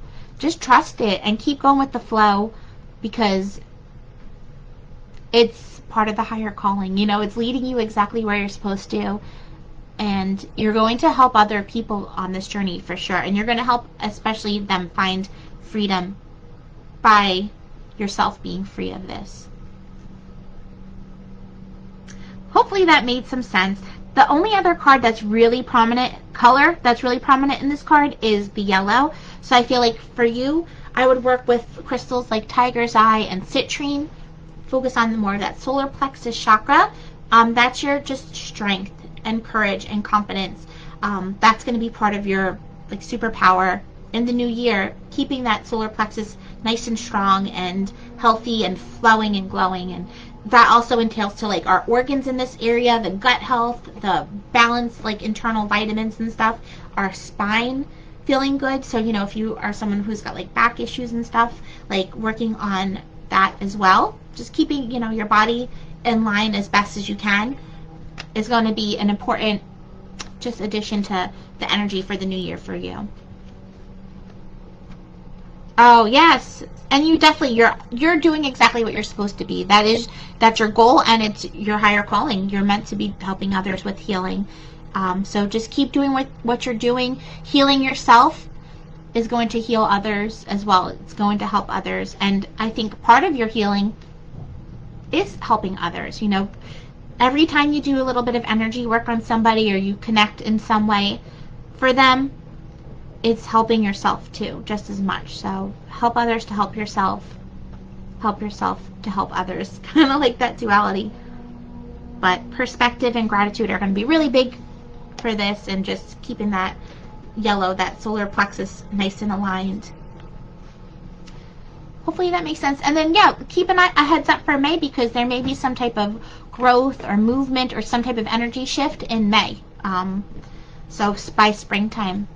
trust it and keep going with the flow, because it's part of the higher calling. You know, it's leading you exactly where you're supposed to, and you're going to help other people on this journey for sure, and you're going to help especially them find freedom by yourself being free of this. Hopefully that made some sense. The only other card that's really prominent, color that's really prominent in this card, is the yellow. So I feel like for you, I would work with crystals like Tiger's Eye and Citrine. Focus on more of that solar plexus chakra. That's your just strength and courage and confidence. That's going to be part of your like superpower in the new year, keeping that solar plexus nice and strong and healthy and flowing and glowing. And that also entails to like our organs in this area, the gut health, the balance, like internal vitamins and stuff, our spine feeling good. So, you know, if you are someone who's got like back issues and stuff, like working on that as well, just keeping, you know, your body in line as best as you can is going to be an important just addition to the energy for the new year for you. Oh yes, and you definitely, you're doing exactly what you're supposed to be. That's your goal, and it's your higher calling. You're meant to be helping others with healing. So just keep doing what you're doing. Healing yourself is going to heal others as well. It's going to help others, and I think part of your healing is helping others. You know, every time you do a little bit of energy work on somebody, or you connect in some way for them, it's helping yourself too, just as much. So help others to help yourself to help others. Kind of like that duality. But perspective and gratitude are going to be really big for this, and just keeping that yellow, that solar plexus, nice and aligned. Hopefully that makes sense. And then, yeah, keep a heads up for May, because there may be some type of growth or movement or some type of energy shift in May. So by springtime,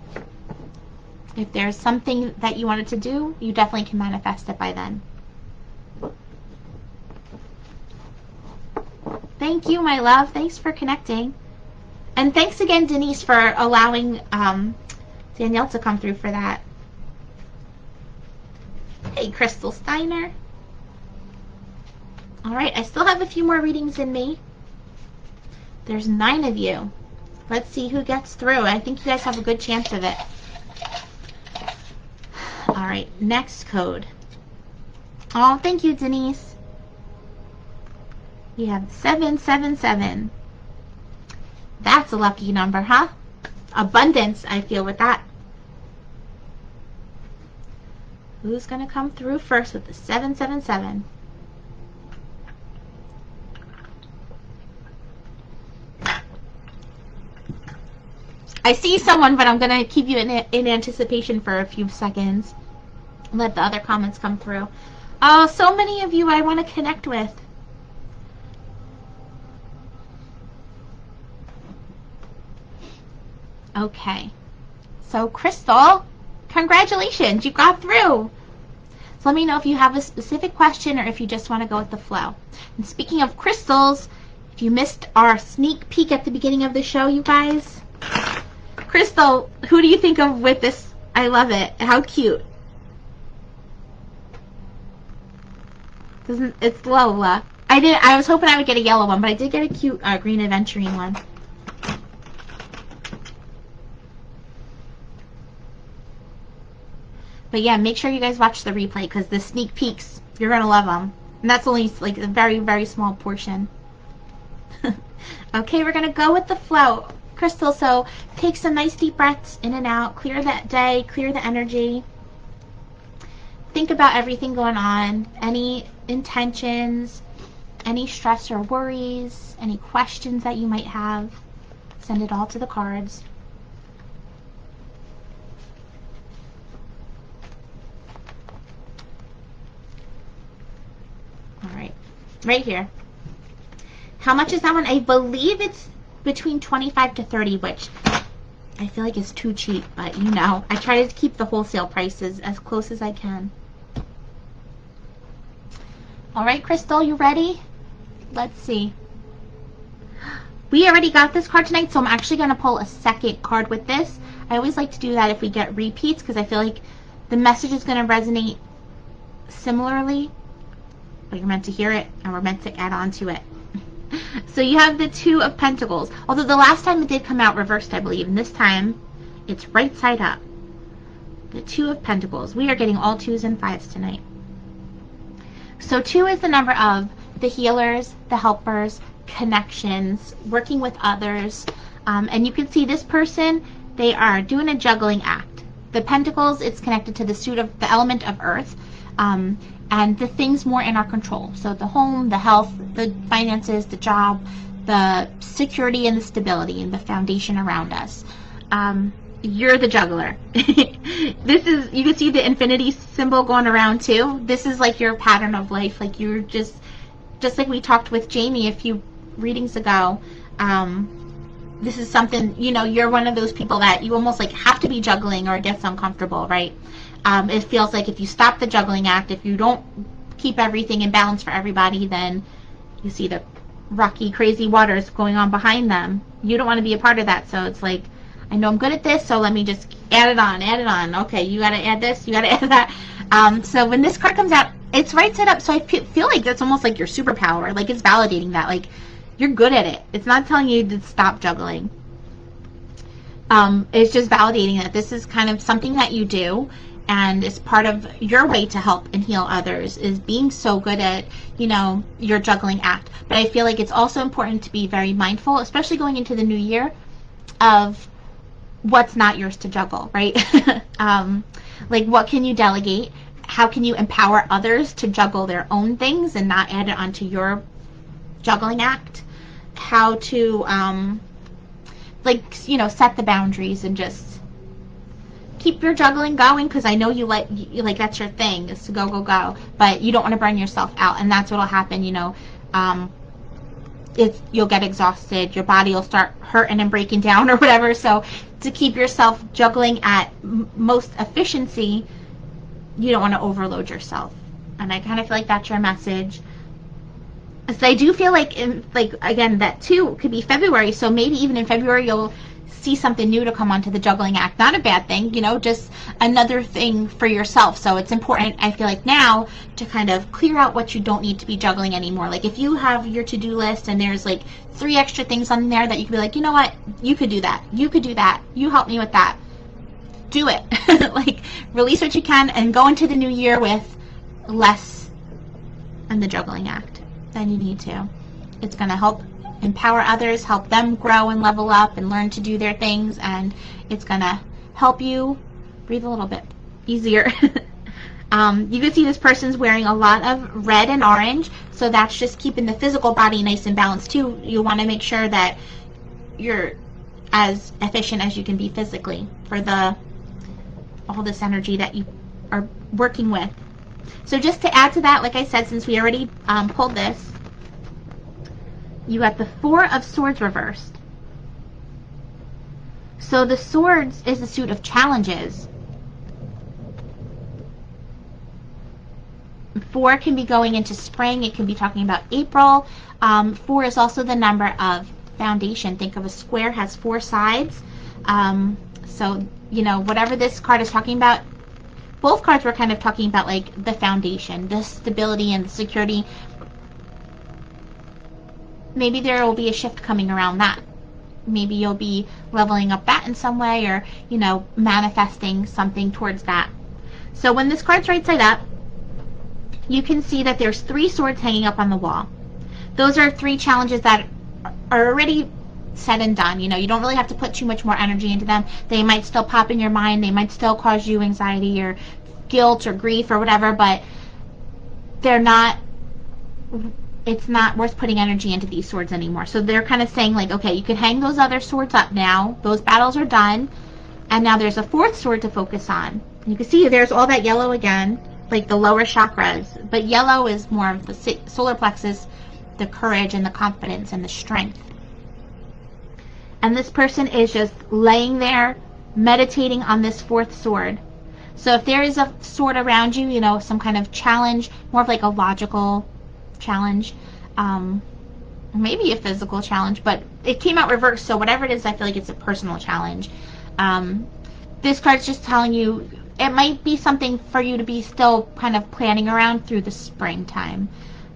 if there's something that you wanted to do, you definitely can manifest it by then. Thank you, my love. Thanks for connecting. And thanks again, Denise, for allowing Danielle to come through for that. Hey, Crystal Steiner. All right, I still have a few more readings in me. There's 9 of you. Let's see who gets through. I think you guys have a good chance of it. All right, next code. Oh, thank you, Denise. We have 777. That's a lucky number, huh? Abundance, I feel, with that. Who's going to come through first with the 777? I see someone, but I'm going to keep you in anticipation for a few seconds. Let the other comments come through. Oh, so many of you I want to connect with. Okay. So, Crystal, congratulations. You got through. So let me know if you have a specific question or if you just want to go with the flow. And speaking of crystals, if you missed our sneak peek at the beginning of the show, you guys, Crystal, who do you think of with this? I love it. How cute. It's Lola. I was hoping I would get a yellow one, but I did get a cute green aventurine one. But yeah, make sure you guys watch the replay, because the sneak peeks, you're going to love them. And that's only like a very, very small portion. Okay, we're going to go with the flow. Crystal, so take some nice deep breaths in and out. Clear that day, clear the energy. think about everything going on, any intentions, any stress or worries, any questions that you might have. Send it all to the cards. All right, right here. How much is that one? I believe it's between 25 to 30, which I feel like is too cheap, but you know, I try to keep the wholesale prices as close as I can. All right, Crystal, you ready? Let's see. We already got this card tonight, so I'm actually going to pull a second card with this. I always like to do that if we get repeats, because I feel like the message is going to resonate similarly. But you're meant to hear it, and we're meant to add on to it. So you have the Two of Pentacles. Although the last time it did come out reversed, I believe, and this time it's right side up. The Two of Pentacles. We are getting all 2s and 5s tonight. So 2 is the number of the healers, the helpers, connections, working with others. And you can see this person, they are doing a juggling act. The Pentacles, it's connected to the element of earth. And the things more in our control. So the home, the health, the finances, the job, the security and the stability and the foundation around us. You're the juggler. This is, you can see the infinity symbol going around too. This is like your pattern of life. Like you're just like we talked with Jamie a few readings ago. This is something, you know, you're one of those people that you almost like have to be juggling or it gets uncomfortable, right? It feels like if you stop the juggling act, if you don't keep everything in balance for everybody, then you see the rocky, crazy waters going on behind them. You don't want to be a part of that. So it's like, I know I'm good at this, so let me just add it on. Okay, you got to add this, you got to add that. So when this card comes out, it's right side up. So I feel like that's almost like your superpower. Like it's validating that. Like you're good at it. It's not telling you to stop juggling. It's just validating that this is kind of something that you do. And it's part of your way to help and heal others is being so good at, you know, your juggling act. But I feel like it's also important to be very mindful, especially going into the new year, of what's not yours to juggle, right? Like what can you delegate? How can you empower others to juggle their own things and not add it onto your juggling act? How to, like, you know, set the boundaries and just keep your juggling going, because I know you like that's your thing, is to go, but you don't want to burn yourself out, and that's what'll happen, you know. You'll get exhausted, your body will start hurting and breaking down or whatever. So to keep yourself juggling at most efficiency, you don't want to overload yourself. And I kind of feel like that's your message. So I do feel like, again, that too could be February. So maybe even in February you'll see something new to come onto the juggling act. Not a bad thing, you know, just another thing for yourself. So it's important, I feel like, now to kind of clear out what you don't need to be juggling anymore. Like if you have your to-do list and there's like 3 extra things on there that you could be like, you know what, you could do that, you could do that, you help me with that, do it. Like release what you can and go into the new year with less in the juggling act than you need to. It's going to help empower others, help them grow and level up and learn to do their things, and it's gonna help you breathe a little bit easier. You can see this person's wearing a lot of red and orange, so that's just keeping the physical body nice and balanced too. You want to make sure that you're as efficient as you can be physically for all this energy that you are working with. So just to add to that, like I said, since we already pulled this, you got the 4 of Swords reversed. So the Swords is the suit of challenges. 4 can be going into spring. It can be talking about April. 4 is also the number of foundation. Think of a square has 4 sides. So, you know, whatever this card is talking about, both cards were kind of talking about like the foundation, the stability and the security. Maybe there will be a shift coming around that. Maybe you'll be leveling up that in some way, or, you know, manifesting something towards that. So when this card's right side up, you can see that there's 3 swords hanging up on the wall. Those are 3 challenges that are already said and done. You know, you don't really have to put too much more energy into them. They might still pop in your mind. They might still cause you anxiety or guilt or grief or whatever, but they're not, it's not worth putting energy into these swords anymore. So they're kind of saying like, okay, you can hang those other swords up now. Those battles are done. And now there's a fourth sword to focus on. You can see there's all that yellow again, like the lower chakras. But yellow is more of the solar plexus, the courage and the confidence and the strength. And this person is just laying there, meditating on this fourth sword. So if there is a sword around you, you know, some kind of challenge, more of like a logical challenge, maybe a physical challenge, but it came out reversed, so whatever it is, I feel like it's a personal challenge. This card's just telling you it might be something for you to be still kind of planning around through the springtime.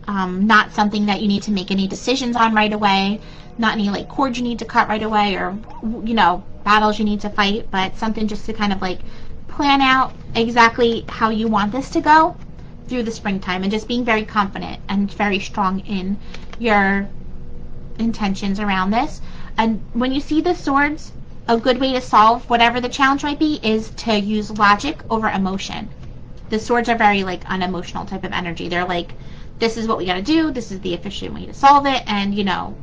Not something that you need to make any decisions on right away, not any like cords you need to cut right away, or, you know, battles you need to fight, but something just to kind of like plan out exactly how you want this to go through the springtime, and just being very confident and very strong in your intentions around this. And when you see the swords, a good way to solve whatever the challenge might be is to use logic over emotion. The swords are very like unemotional type of energy. They're like, this is what we got to do, this is the efficient way to solve it, and, you know,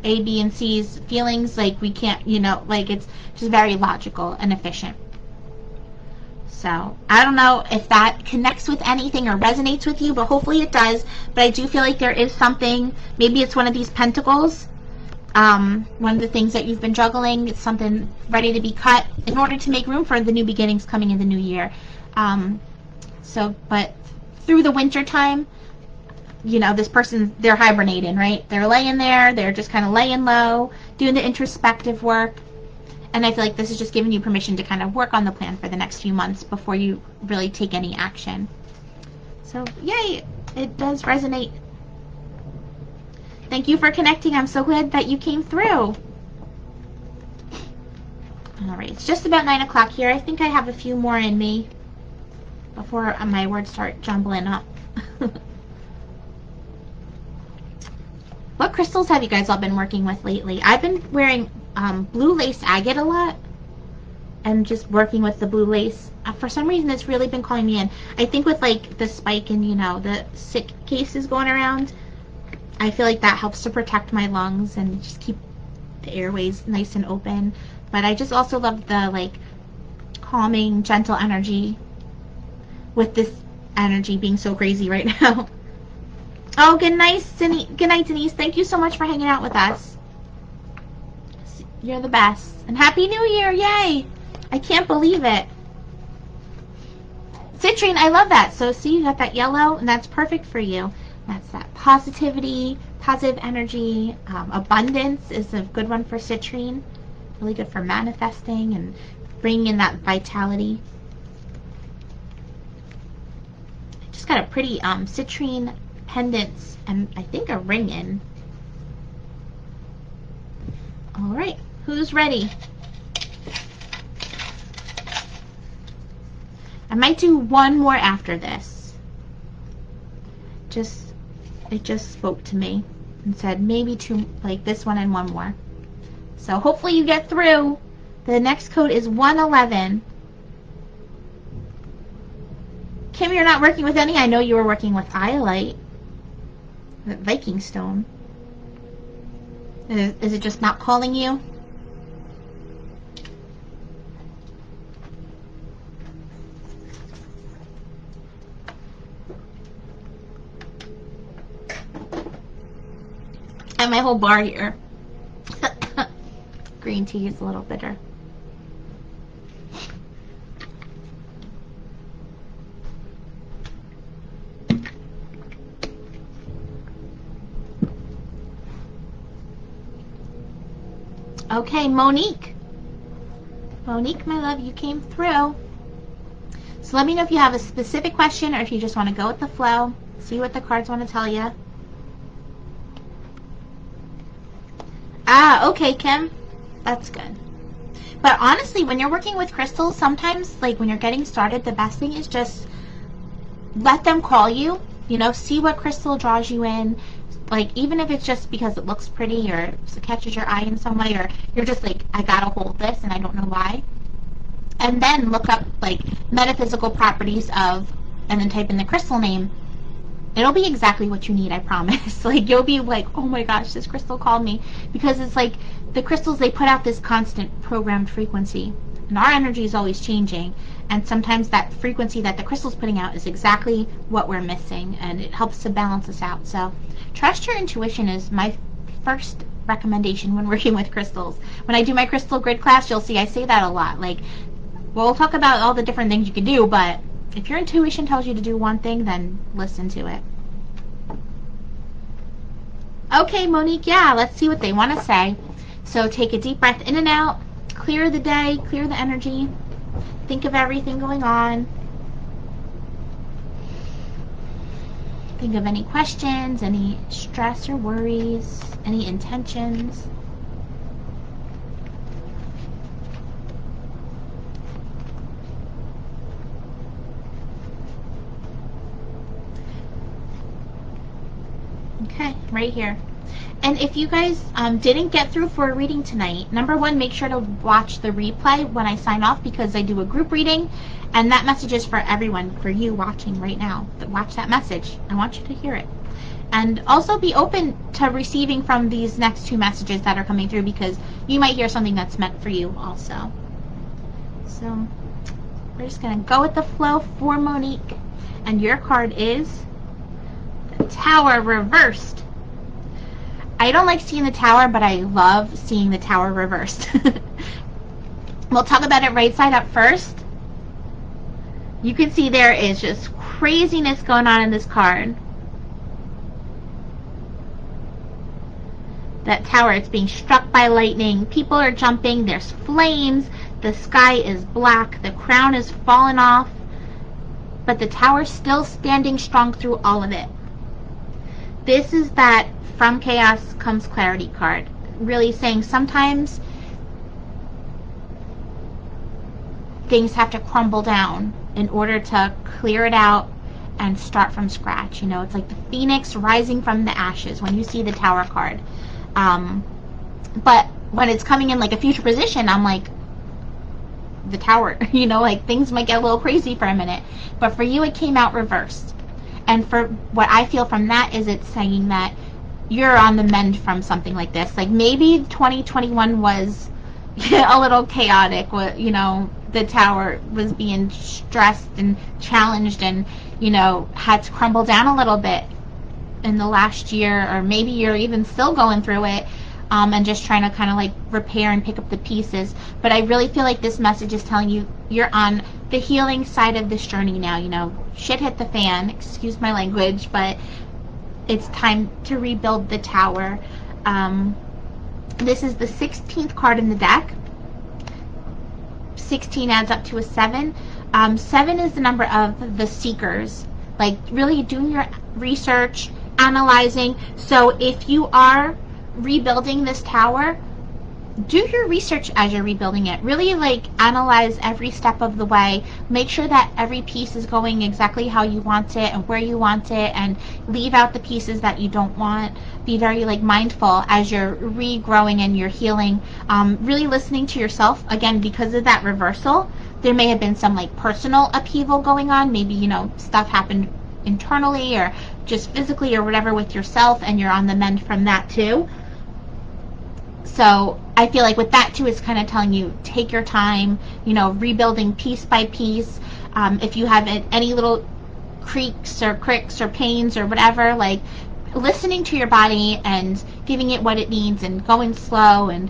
A, B, and C's feelings, like, we can't, you know, like, it's just very logical and efficient. So I don't know if that connects with anything or resonates with you, but hopefully it does. But I do feel like there is something, maybe it's one of these pentacles, one of the things that you've been juggling. It's something ready to be cut in order to make room for the new beginnings coming in the new year. But through the winter time, you know, this person, they're hibernating, right? They're laying there, they're just kind of laying low, doing the introspective work. And I feel like this is just giving you permission to kind of work on the plan for the next few months before you really take any action. So, yay! It does resonate. Thank you for connecting. I'm so glad that you came through. Alright, it's just about 9 o'clock here. I think I have a few more in me before my words start jumbling up. What crystals have you guys all been working with lately? I've been wearing blue lace agate a lot, and just working with the blue lace. For some reason, it's really been calling me in. I think with like the spike and, you know, the sick cases going around, I feel like that helps to protect my lungs and just keep the airways nice and open. But I just also love the like calming, gentle energy with this energy being so crazy right now. Oh, good night, Denise. Thank you so much for hanging out with us. You're the best. And Happy New Year! Yay! I can't believe it. Citrine, I love that. So see, you got that yellow, and that's perfect for you. That's that positivity, positive energy. Abundance is a good one for citrine. Really good for manifesting and bringing in that vitality. I just got a pretty citrine pendants and I think a ring in. All right, who's ready? I might do one more after this. It just spoke to me and said maybe two, like this one and one more. So hopefully you get through. The next code is 111. Kim, you're not working with any. I know you were working with Iolite. Viking stone. Is it just not calling you? I have my whole bar here. Green tea is a little bitter. Okay, Monique. Monique, my love, you came through. So let me know if you have a specific question or if you just want to go with the flow. See what the cards want to tell you. Ah, okay, Kim. That's good. But honestly, when you're working with crystals, sometimes, like when you're getting started, the best thing is just let them call you. You know, see what crystal draws you in. Like, even if it's just because it looks pretty or it catches your eye in some way, or you're just like, I gotta hold this and I don't know why. and then look up like metaphysical properties of, and then type in the crystal name, it'll be exactly what you need, I promise. Like, you'll be like, oh my gosh, this crystal called me. Because it's like the crystals, they put out this constant programmed frequency, and our energy is always changing, and sometimes that frequency that the crystal's putting out is exactly what we're missing, and it helps to balance us out. So trust your intuition is my first recommendation when working with crystals. When I do my crystal grid class, you'll see I say that a lot. Like, we'll talk about all the different things you can do, but if your intuition tells you to do one thing, then listen to it. Okay, Monique, yeah, let's see what they want to say. So take a deep breath in and out, clear the day, clear the energy, think of everything going on. Think of any questions, any stress or worries, any intentions. Okay, right here. And if you guys didn't get through for a reading tonight, number one, make sure to watch the replay when I sign off, because I do a group reading, and that message is for everyone, for you watching right now. Watch that message. I want you to hear it. And also be open to receiving from these next two messages that are coming through, because you might hear something that's meant for you also. So we're just going to go with the flow for Monique. And your card is the Tower reversed. I don't like seeing the Tower, but I love seeing the Tower reversed. We'll talk about it right side up first. You can see there is just craziness going on in this card. That Tower, it's being struck by lightning. People are jumping. There's flames. The sky is black. The crown is fallen off. But the Tower's still standing strong through all of it. This is that From Chaos Comes Clarity card. Really saying sometimes things have to crumble down in order to clear it out and start from scratch. You know, it's like the phoenix rising from the ashes when you see the Tower card. But when it's coming in like a future position, I'm like, the Tower, you know, like things might get a little crazy for a minute. But for you, it came out reversed. And for what I feel from that is it's saying that you're on the mend from something like this. Like maybe 2021 was a little chaotic. You know, the Tower was being stressed and challenged and, you know, had to crumble down a little bit in the last year, or maybe you're even still going through it, and just trying to kind of like repair and pick up the pieces. But I really feel like this message is telling you you're on the healing side of this journey now. You know, shit hit the fan, excuse my language, but it's time to rebuild the Tower. This is the 16th card in the deck. 16 adds up to a 7. 7 is the number of the seekers, like really doing your research, analyzing. So if you are rebuilding this Tower, do your research as you're rebuilding it. Really like analyze every step of the way. Make sure that every piece is going exactly how you want it and where you want it, and leave out the pieces that you don't want. Be very like mindful as you're regrowing and you're healing. Really listening to yourself. Again, because of that reversal, there may have been some like personal upheaval going on. Maybe, you know, stuff happened internally or just physically or whatever with yourself, and you're on the mend from that too. So I feel like with that too, it's kind of telling you take your time, you know, rebuilding piece by piece. If you have any little creaks or cricks or pains or whatever, like listening to your body and giving it what it needs and going slow, and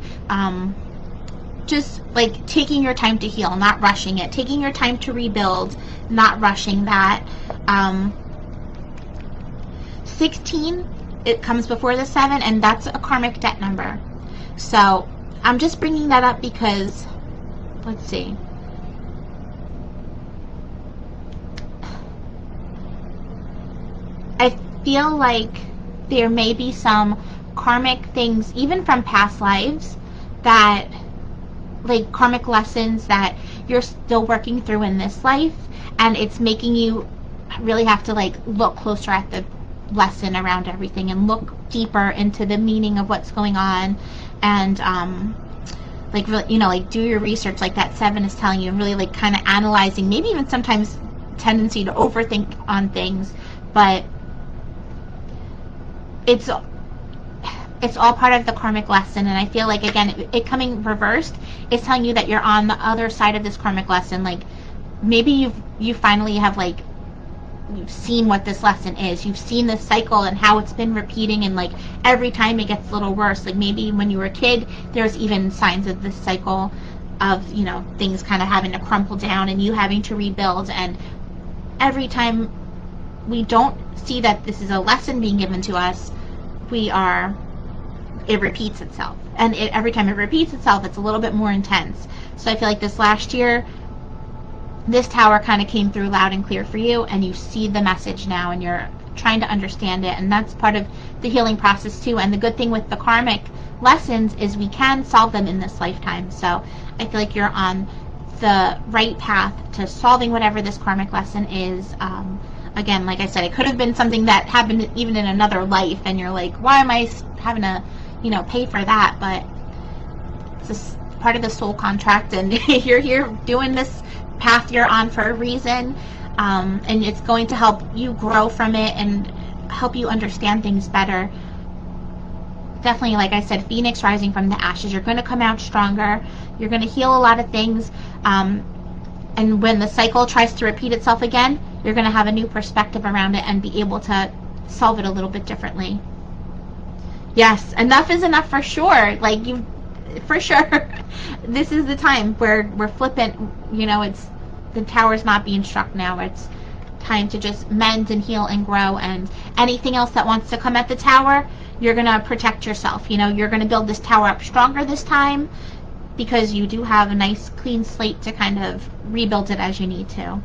just like taking your time to heal, not rushing it, taking your time to rebuild, not rushing that. 16, it comes before the 7, and that's a karmic debt number. So I'm just bringing that up because, let's see. I feel like there may be some karmic things, even from past lives, that, like karmic lessons that you're still working through in this life, and it's making you really have to like look closer at the lesson around everything and look deeper into the meaning of what's going on. And like, you know, like do your research like that 7 is telling you, and really like kind of analyzing, maybe even sometimes tendency to overthink on things, but it's all part of the karmic lesson. And I feel like, again, it coming reversed is telling you that you're on the other side of this karmic lesson. Like maybe you finally have, like, you've seen what this lesson is. You've seen this cycle and how it's been repeating, and like every time it gets a little worse. Like maybe when you were a kid, there's even signs of this cycle of, you know, things kind of having to crumple down and you having to rebuild. And every time we don't see that this is a lesson being given to us, it repeats itself. And every time it repeats itself, it's a little bit more intense. So I feel like this last year, this tower kind of came through loud and clear for you, and you see the message now, and you're trying to understand it. And that's part of the healing process too. And the good thing with the karmic lessons is we can solve them in this lifetime. So I feel like you're on the right path to solving whatever this karmic lesson is. Again, like I said, it could have been something that happened even in another life, and you're like, why am I having to, you know, pay for that? But it's just part of the soul contract, and you're here doing this path you're on for a reason, and it's going to help you grow from it and help you understand things better. Definitely, like I said, Phoenix rising from the ashes. You're going to come out stronger. You're going to heal a lot of things, and when the cycle tries to repeat itself again, you're going to have a new perspective around it and be able to solve it a little bit differently. Yes, enough is enough for sure. Like, you, for sure, this is the time where we're flippant. You know, it's the tower's not being struck now. It's time to just mend and heal and grow. And anything else that wants to come at the tower, you're going to protect yourself. You know, you're going to build this tower up stronger this time, because you do have a nice clean slate to kind of rebuild it as you need to.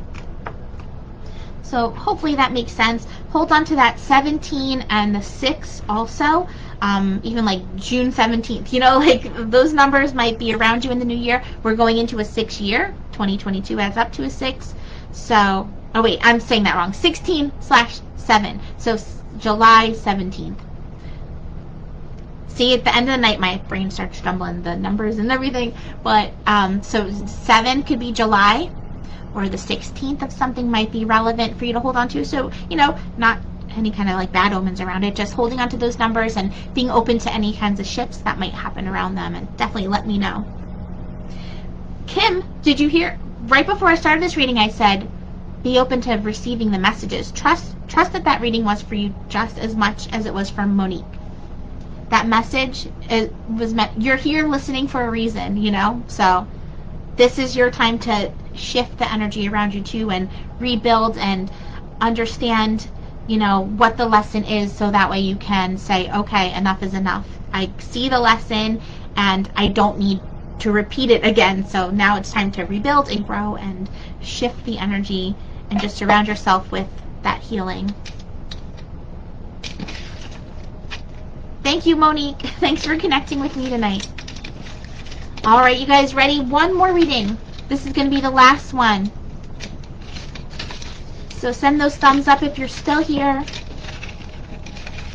So hopefully that makes sense. Hold on to that 17 and the 6 also. Even like June 17th, you know, like those numbers might be around you in the new year. We're going into a 6 year. 2022 adds up to a 6. So, oh wait, I'm saying that wrong. 16/7. So July 17th. See, at the end of the night, my brain starts stumbling the numbers and everything. But so 7 could be July, or the 16th of something might be relevant for you to hold on to. So, you know, not any kind of like bad omens around it, just holding on to those numbers and being open to any kinds of shifts that might happen around them. And definitely let me know. Kim, did you hear? Right before I started this reading, I said, be open to receiving the messages. Trust that reading was for you just as much as it was for Monique. That message was meant, you're here listening for a reason, you know? So this is your time to shift the energy around you too, and rebuild and understand, you know, what the lesson is, so that way you can say, okay, enough is enough. I see the lesson and I don't need to repeat it again. So now it's time to rebuild and grow and shift the energy and just surround yourself with that healing. Thank you, Monique. Thanks for connecting with me tonight. All right, you guys ready? One more reading. This is going to be the last one. So send those thumbs up if you're still here.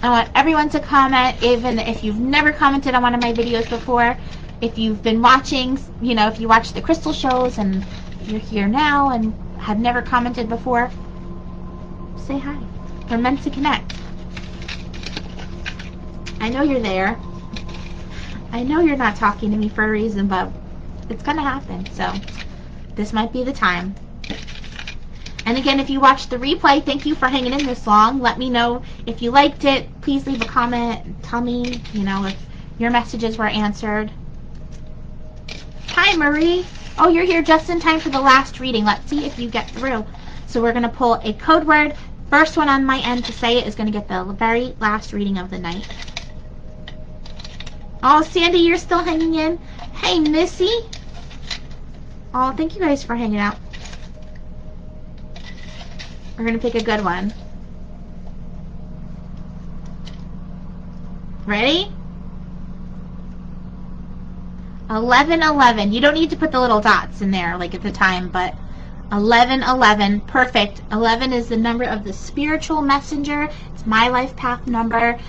I want everyone to comment, even if you've never commented on one of my videos before. If you've been watching, you know, if you watch the crystal shows and you're here now and have never commented before, say hi. We're meant to connect. I know you're there. I know you're not talking to me for a reason, but it's going to happen. So this might be the time. And again, if you watched the replay, thank you for hanging in this long. Let me know if you liked it. Please leave a comment and tell me, you know, if your messages were answered. Hi, Marie. Oh, you're here just in time for the last reading. Let's see if you get through. So we're going to pull a code word. First one on my end to say it is going to get the very last reading of the night. Oh, Sandy, you're still hanging in. Hey, Missy. Oh, thank you guys for hanging out. We're going to pick a good one. Ready? 1111. You don't need to put the little dots in there like at the time, but 1111. Perfect. 11 is the number of the spiritual messenger. It's my life path number.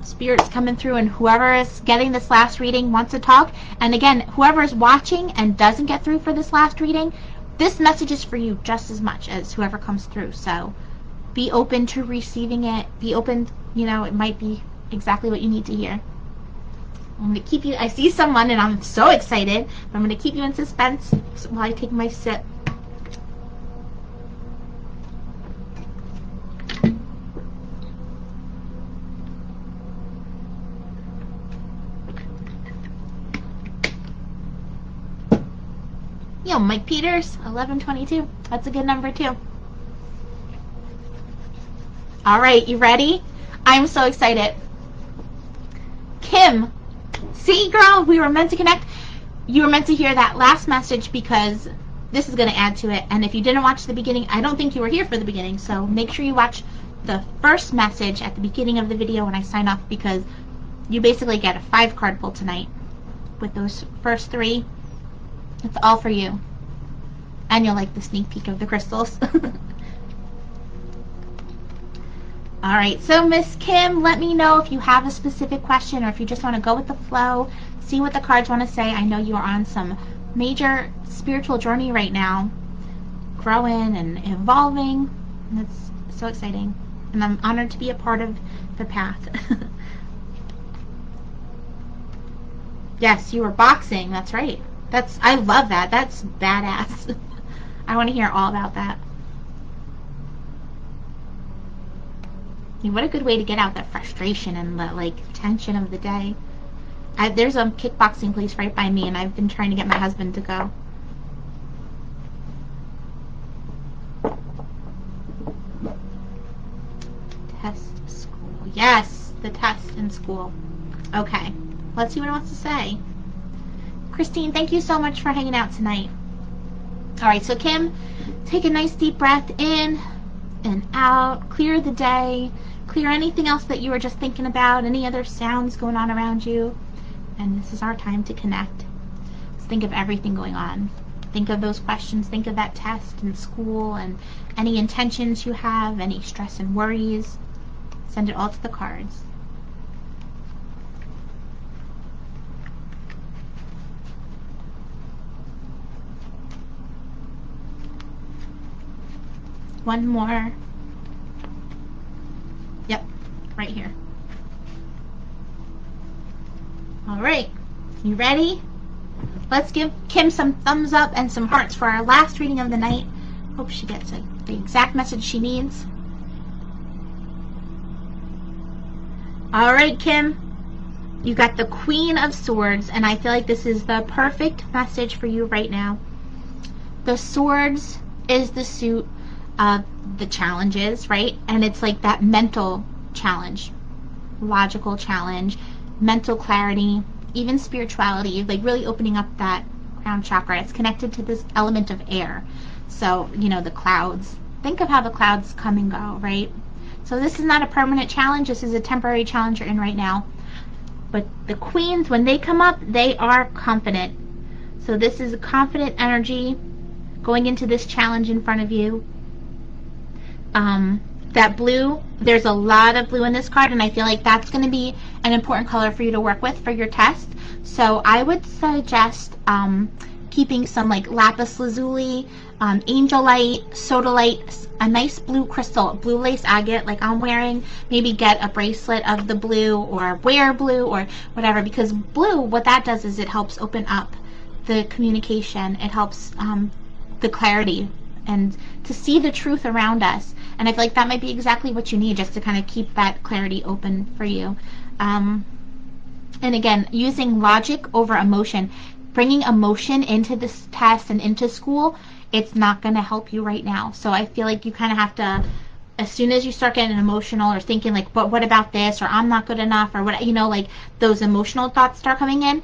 Spirit's coming through, and whoever is getting this last reading wants to talk. And again, whoever is watching and doesn't get through for this last reading, this message is for you just as much as whoever comes through. So be open to receiving it. Be open, you know, it might be exactly what you need to hear. I'm going to keep you, I see someone and I'm so excited, but I'm going to keep you in suspense while I take my sip. Yo, Mike Peters, 1122. That's a good number too. All right, you ready? I'm so excited. Kim, see, girl, we were meant to connect. You were meant to hear that last message because this is going to add to it. And if you didn't watch the beginning, I don't think you were here for the beginning. So make sure you watch the first message at the beginning of the video when I sign off, because you basically get a 5-card pull tonight with those first 3. It's all for you. And you'll like the sneak peek of the crystals. Alright, so Miss Kim, let me know if you have a specific question or if you just want to go with the flow, see what the cards want to say. I know you are on some major spiritual journey right now, growing and evolving. And it's so exciting. And I'm honored to be a part of the path. Yes, you were boxing. That's right. I love that. That's badass. I want to hear all about that. What a good way to get out that frustration and the like tension of the day. There's a kickboxing place right by me, and I've been trying to get my husband to go. Test school. Yes, the test in school. Okay, let's see what it wants to say. Christine, thank you so much for hanging out tonight. Alright, so Kim, take a nice deep breath in and out. Clear the day. Clear anything else that you were just thinking about, any other sounds going on around you. And this is our time to connect. Just think of everything going on. Think of those questions. Think of that test in school and any intentions you have, any stress and worries. Send it all to the cards. One more. Yep, right here. All right, you ready? Let's give Kim some thumbs up and some hearts for our last reading of the night. Hope she gets the exact message she needs. All right, Kim, you got the Queen of Swords, and I feel like this is the perfect message for you right now. The Swords is the suit of the challenges, right? And it's like that mental challenge, logical challenge, mental clarity, even spirituality, like really opening up that crown chakra. It's connected to this element of air. So, you know, the clouds. Think of how the clouds come and go, right? So this is not a permanent challenge. This is a temporary challenge you're in right now. But the queens, when they come up, they are confident. So this is a confident energy going into this challenge in front of you. That blue, there's a lot of blue in this card, and I feel like that's going to be an important color for you to work with for your test. So I would suggest keeping some like lapis lazuli, angelite, sodalite, a nice blue crystal, blue lace agate like I'm wearing. Maybe get a bracelet of the blue or wear blue or whatever, because blue, what that does is it helps open up the communication. It helps the clarity and to see the truth around us. And I feel like that might be exactly what you need, just to kind of keep that clarity open for you. And again, using logic over emotion. Bringing emotion into this test and into school, it's not going to help you right now. So I feel like you kind of have to, as soon as you start getting emotional or thinking like, but what about this, or I'm not good enough, or what, you know, like those emotional thoughts start coming in,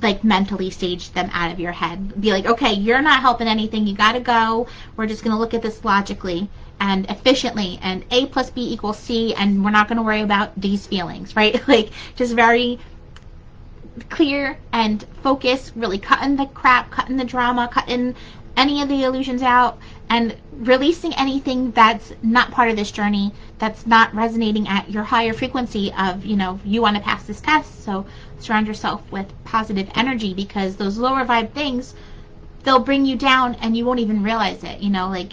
like mentally stage them out of your head. Be like, okay, you're not helping anything. You got to go. We're just going to look at this logically and efficiently, and A plus B equals C, and we're not going to worry about these feelings, right? Like just very clear and focus, really cutting the crap, cutting the drama, cutting any of the illusions out, and releasing anything that's not part of this journey that's not resonating at your higher frequency of, you know, you want to pass this test. So surround yourself with positive energy, because those lower vibe things, they'll bring you down and you won't even realize it. You know, like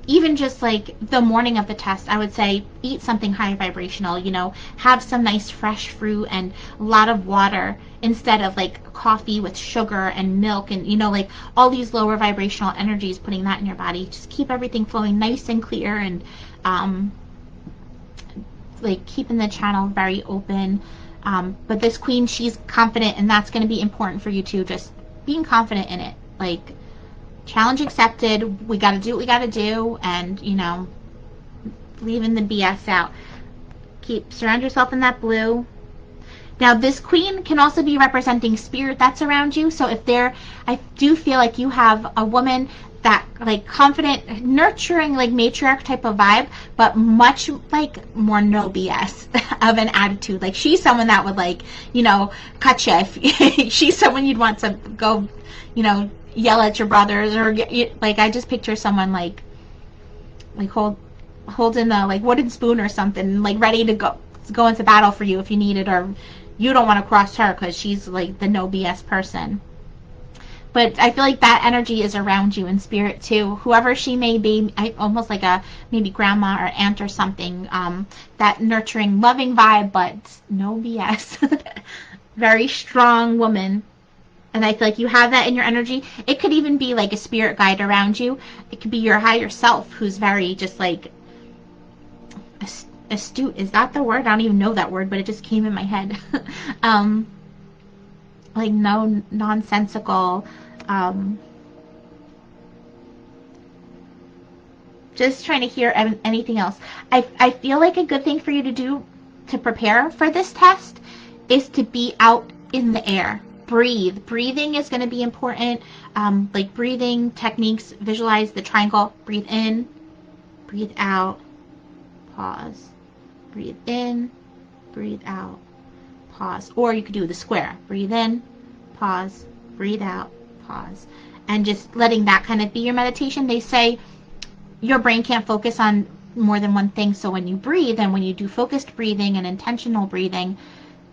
even just like the morning of the test, I would say eat something high vibrational, you know, have some nice fresh fruit and a lot of water instead of like coffee with sugar and milk and, you know, like all these lower vibrational energies, putting that in your body. Just keep everything flowing nice and clear, and like keeping the channel very open. But this queen, she's confident, and that's going to be important for you too. Just being confident in it. Like, challenge accepted. We got to do what we got to do, and, you know, leaving the BS out. Surround yourself in that blue. Now, this queen can also be representing spirit that's around you. So if I do feel like you have a woman that, like, confident, nurturing, like, matriarch type of vibe, but much, like, more no BS of an attitude. Like, she's someone that would, like, you know, cut you. If she's someone you'd want to go, you know, yell at your brothers, or like, I just picture someone like holding the, like, wooden spoon or something, like, ready to go into battle for you if you need it, or you don't want to cross her because she's, like, the no BS person. But I feel like that energy is around you in spirit too. Whoever she may be, almost like a maybe grandma or aunt or something. That nurturing, loving vibe, but no BS. Very strong woman. And I feel like you have that in your energy. It could even be like a spirit guide around you. It could be your higher self, who's very just like astute. Is that the word? I don't even know that word, but it just came in my head. Like no nonsensical, just trying to hear anything else. I feel like a good thing for you to do to prepare for this test is to be out in the air. Breathe. Breathing is going to be important. Like breathing techniques, visualize the triangle. Breathe in, breathe out, pause. Breathe in, breathe out, pause. Or you could do the square. Breathe in, pause, breathe out, pause. And just letting that kind of be your meditation. They say your brain can't focus on more than one thing. So when you breathe, and when you do focused breathing and intentional breathing,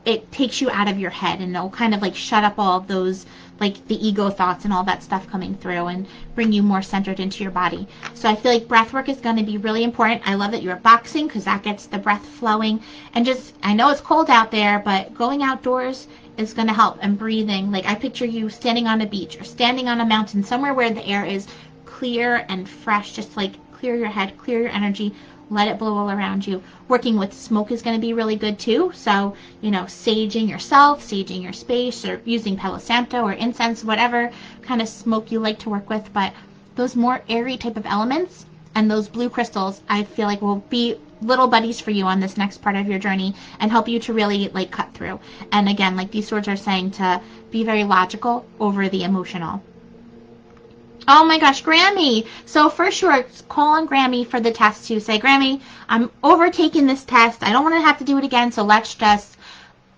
it takes you out of your head, and it'll kind of like shut up all of those, like the ego thoughts and all that stuff coming through, and bring you more centered into your body. So I feel like breath work is going to be really important. I love that you're boxing, because that gets the breath flowing. And just, I know it's cold out there, but going outdoors is going to help. And breathing, like I picture you standing on a beach or standing on a mountain, somewhere where the air is clear and fresh. Just like clear your head, clear your energy, let it blow all around you. Working with smoke is going to be really good too. So, you know, saging yourself, saging your space, or using Palo Santo or incense, whatever kind of smoke you like to work with. But those more airy type of elements and those blue crystals, I feel like will be little buddies for you on this next part of your journey, and help you to really like cut through. And again, like these swords are saying, to be very logical over the emotional. Oh my gosh, Grammy. So for sure, call on Grammy for the test too. Say, Grammy, I'm overtaking this test. I don't want to have to do it again, so let's just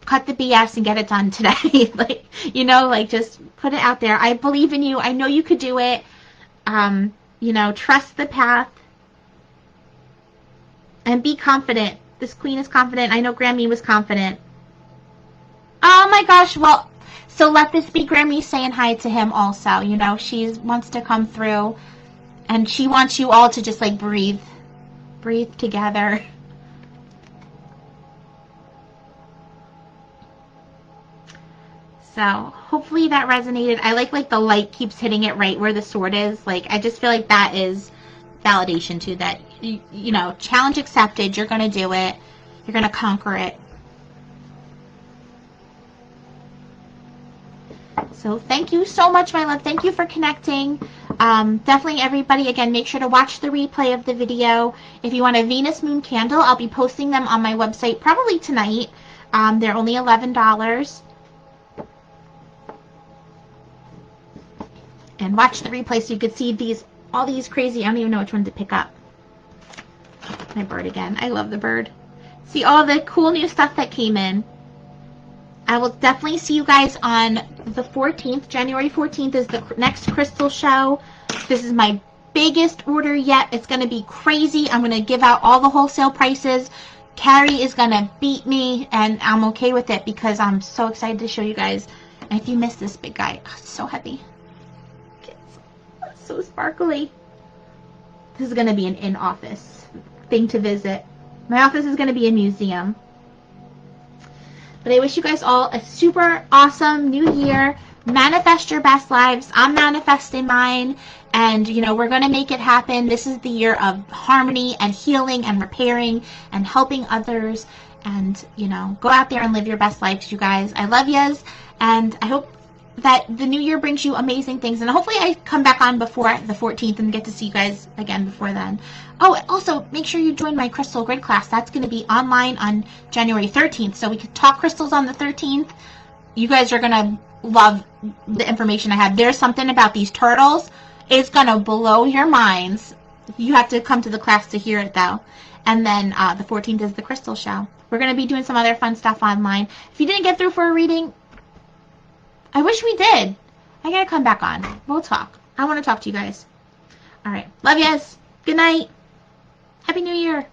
cut the BS and get it done today. Like, you know, like just put it out there. I believe in you. I know you could do it. You know, trust the path and be confident. This queen is confident. I know Grammy was confident. Oh my gosh, well, so let this be Grammy saying hi to him also. You know, she wants to come through, and she wants you all to just like breathe together. So hopefully that resonated. I like the light keeps hitting it right where the sword is. Like, I just feel like that is validation too, that you know, challenge accepted. You're going to do it. You're going to conquer it. So thank you so much, my love. Thank you for connecting. Definitely everybody, again, make sure to watch the replay of the video. If you want a Venus Moon candle, I'll be posting them on my website probably tonight. They're only $11. And watch the replay so you could see all these crazy, I don't even know which one to pick up. My bird again. I love the bird. See all the cool new stuff that came in. I will definitely see you guys on the 14th. January 14th is the next crystal show. This is my biggest order yet. It's going to be crazy. I'm going to give out all the wholesale prices. Carrie is going to beat me, and I'm okay with it because I'm so excited to show you guys. And if you missed this big guy, oh, it's so heavy. It's so sparkly. This is going to be an in-office thing to visit. My office is going to be a museum. But I wish you guys all a super awesome new year. Manifest your best lives. I'm manifesting mine. And, you know, we're going to make it happen. This is the year of harmony and healing and repairing and helping others. And, you know, go out there and live your best lives, you guys. I love yous. And I hope that the new year brings you amazing things. And hopefully I come back on before the 14th and get to see you guys again before then. Oh, also, make sure you join my crystal grid class. That's going to be online on January 13th. So we could talk crystals on the 13th. You guys are going to love the information I have. There's something about these turtles. It's going to blow your minds. You have to come to the class to hear it, though. And then the 14th is the crystal show. We're going to be doing some other fun stuff online. If you didn't get through for a reading, I wish we did. I got to come back on. We'll talk. I want to talk to you guys. All right. Love yous. Good night. Happy New Year.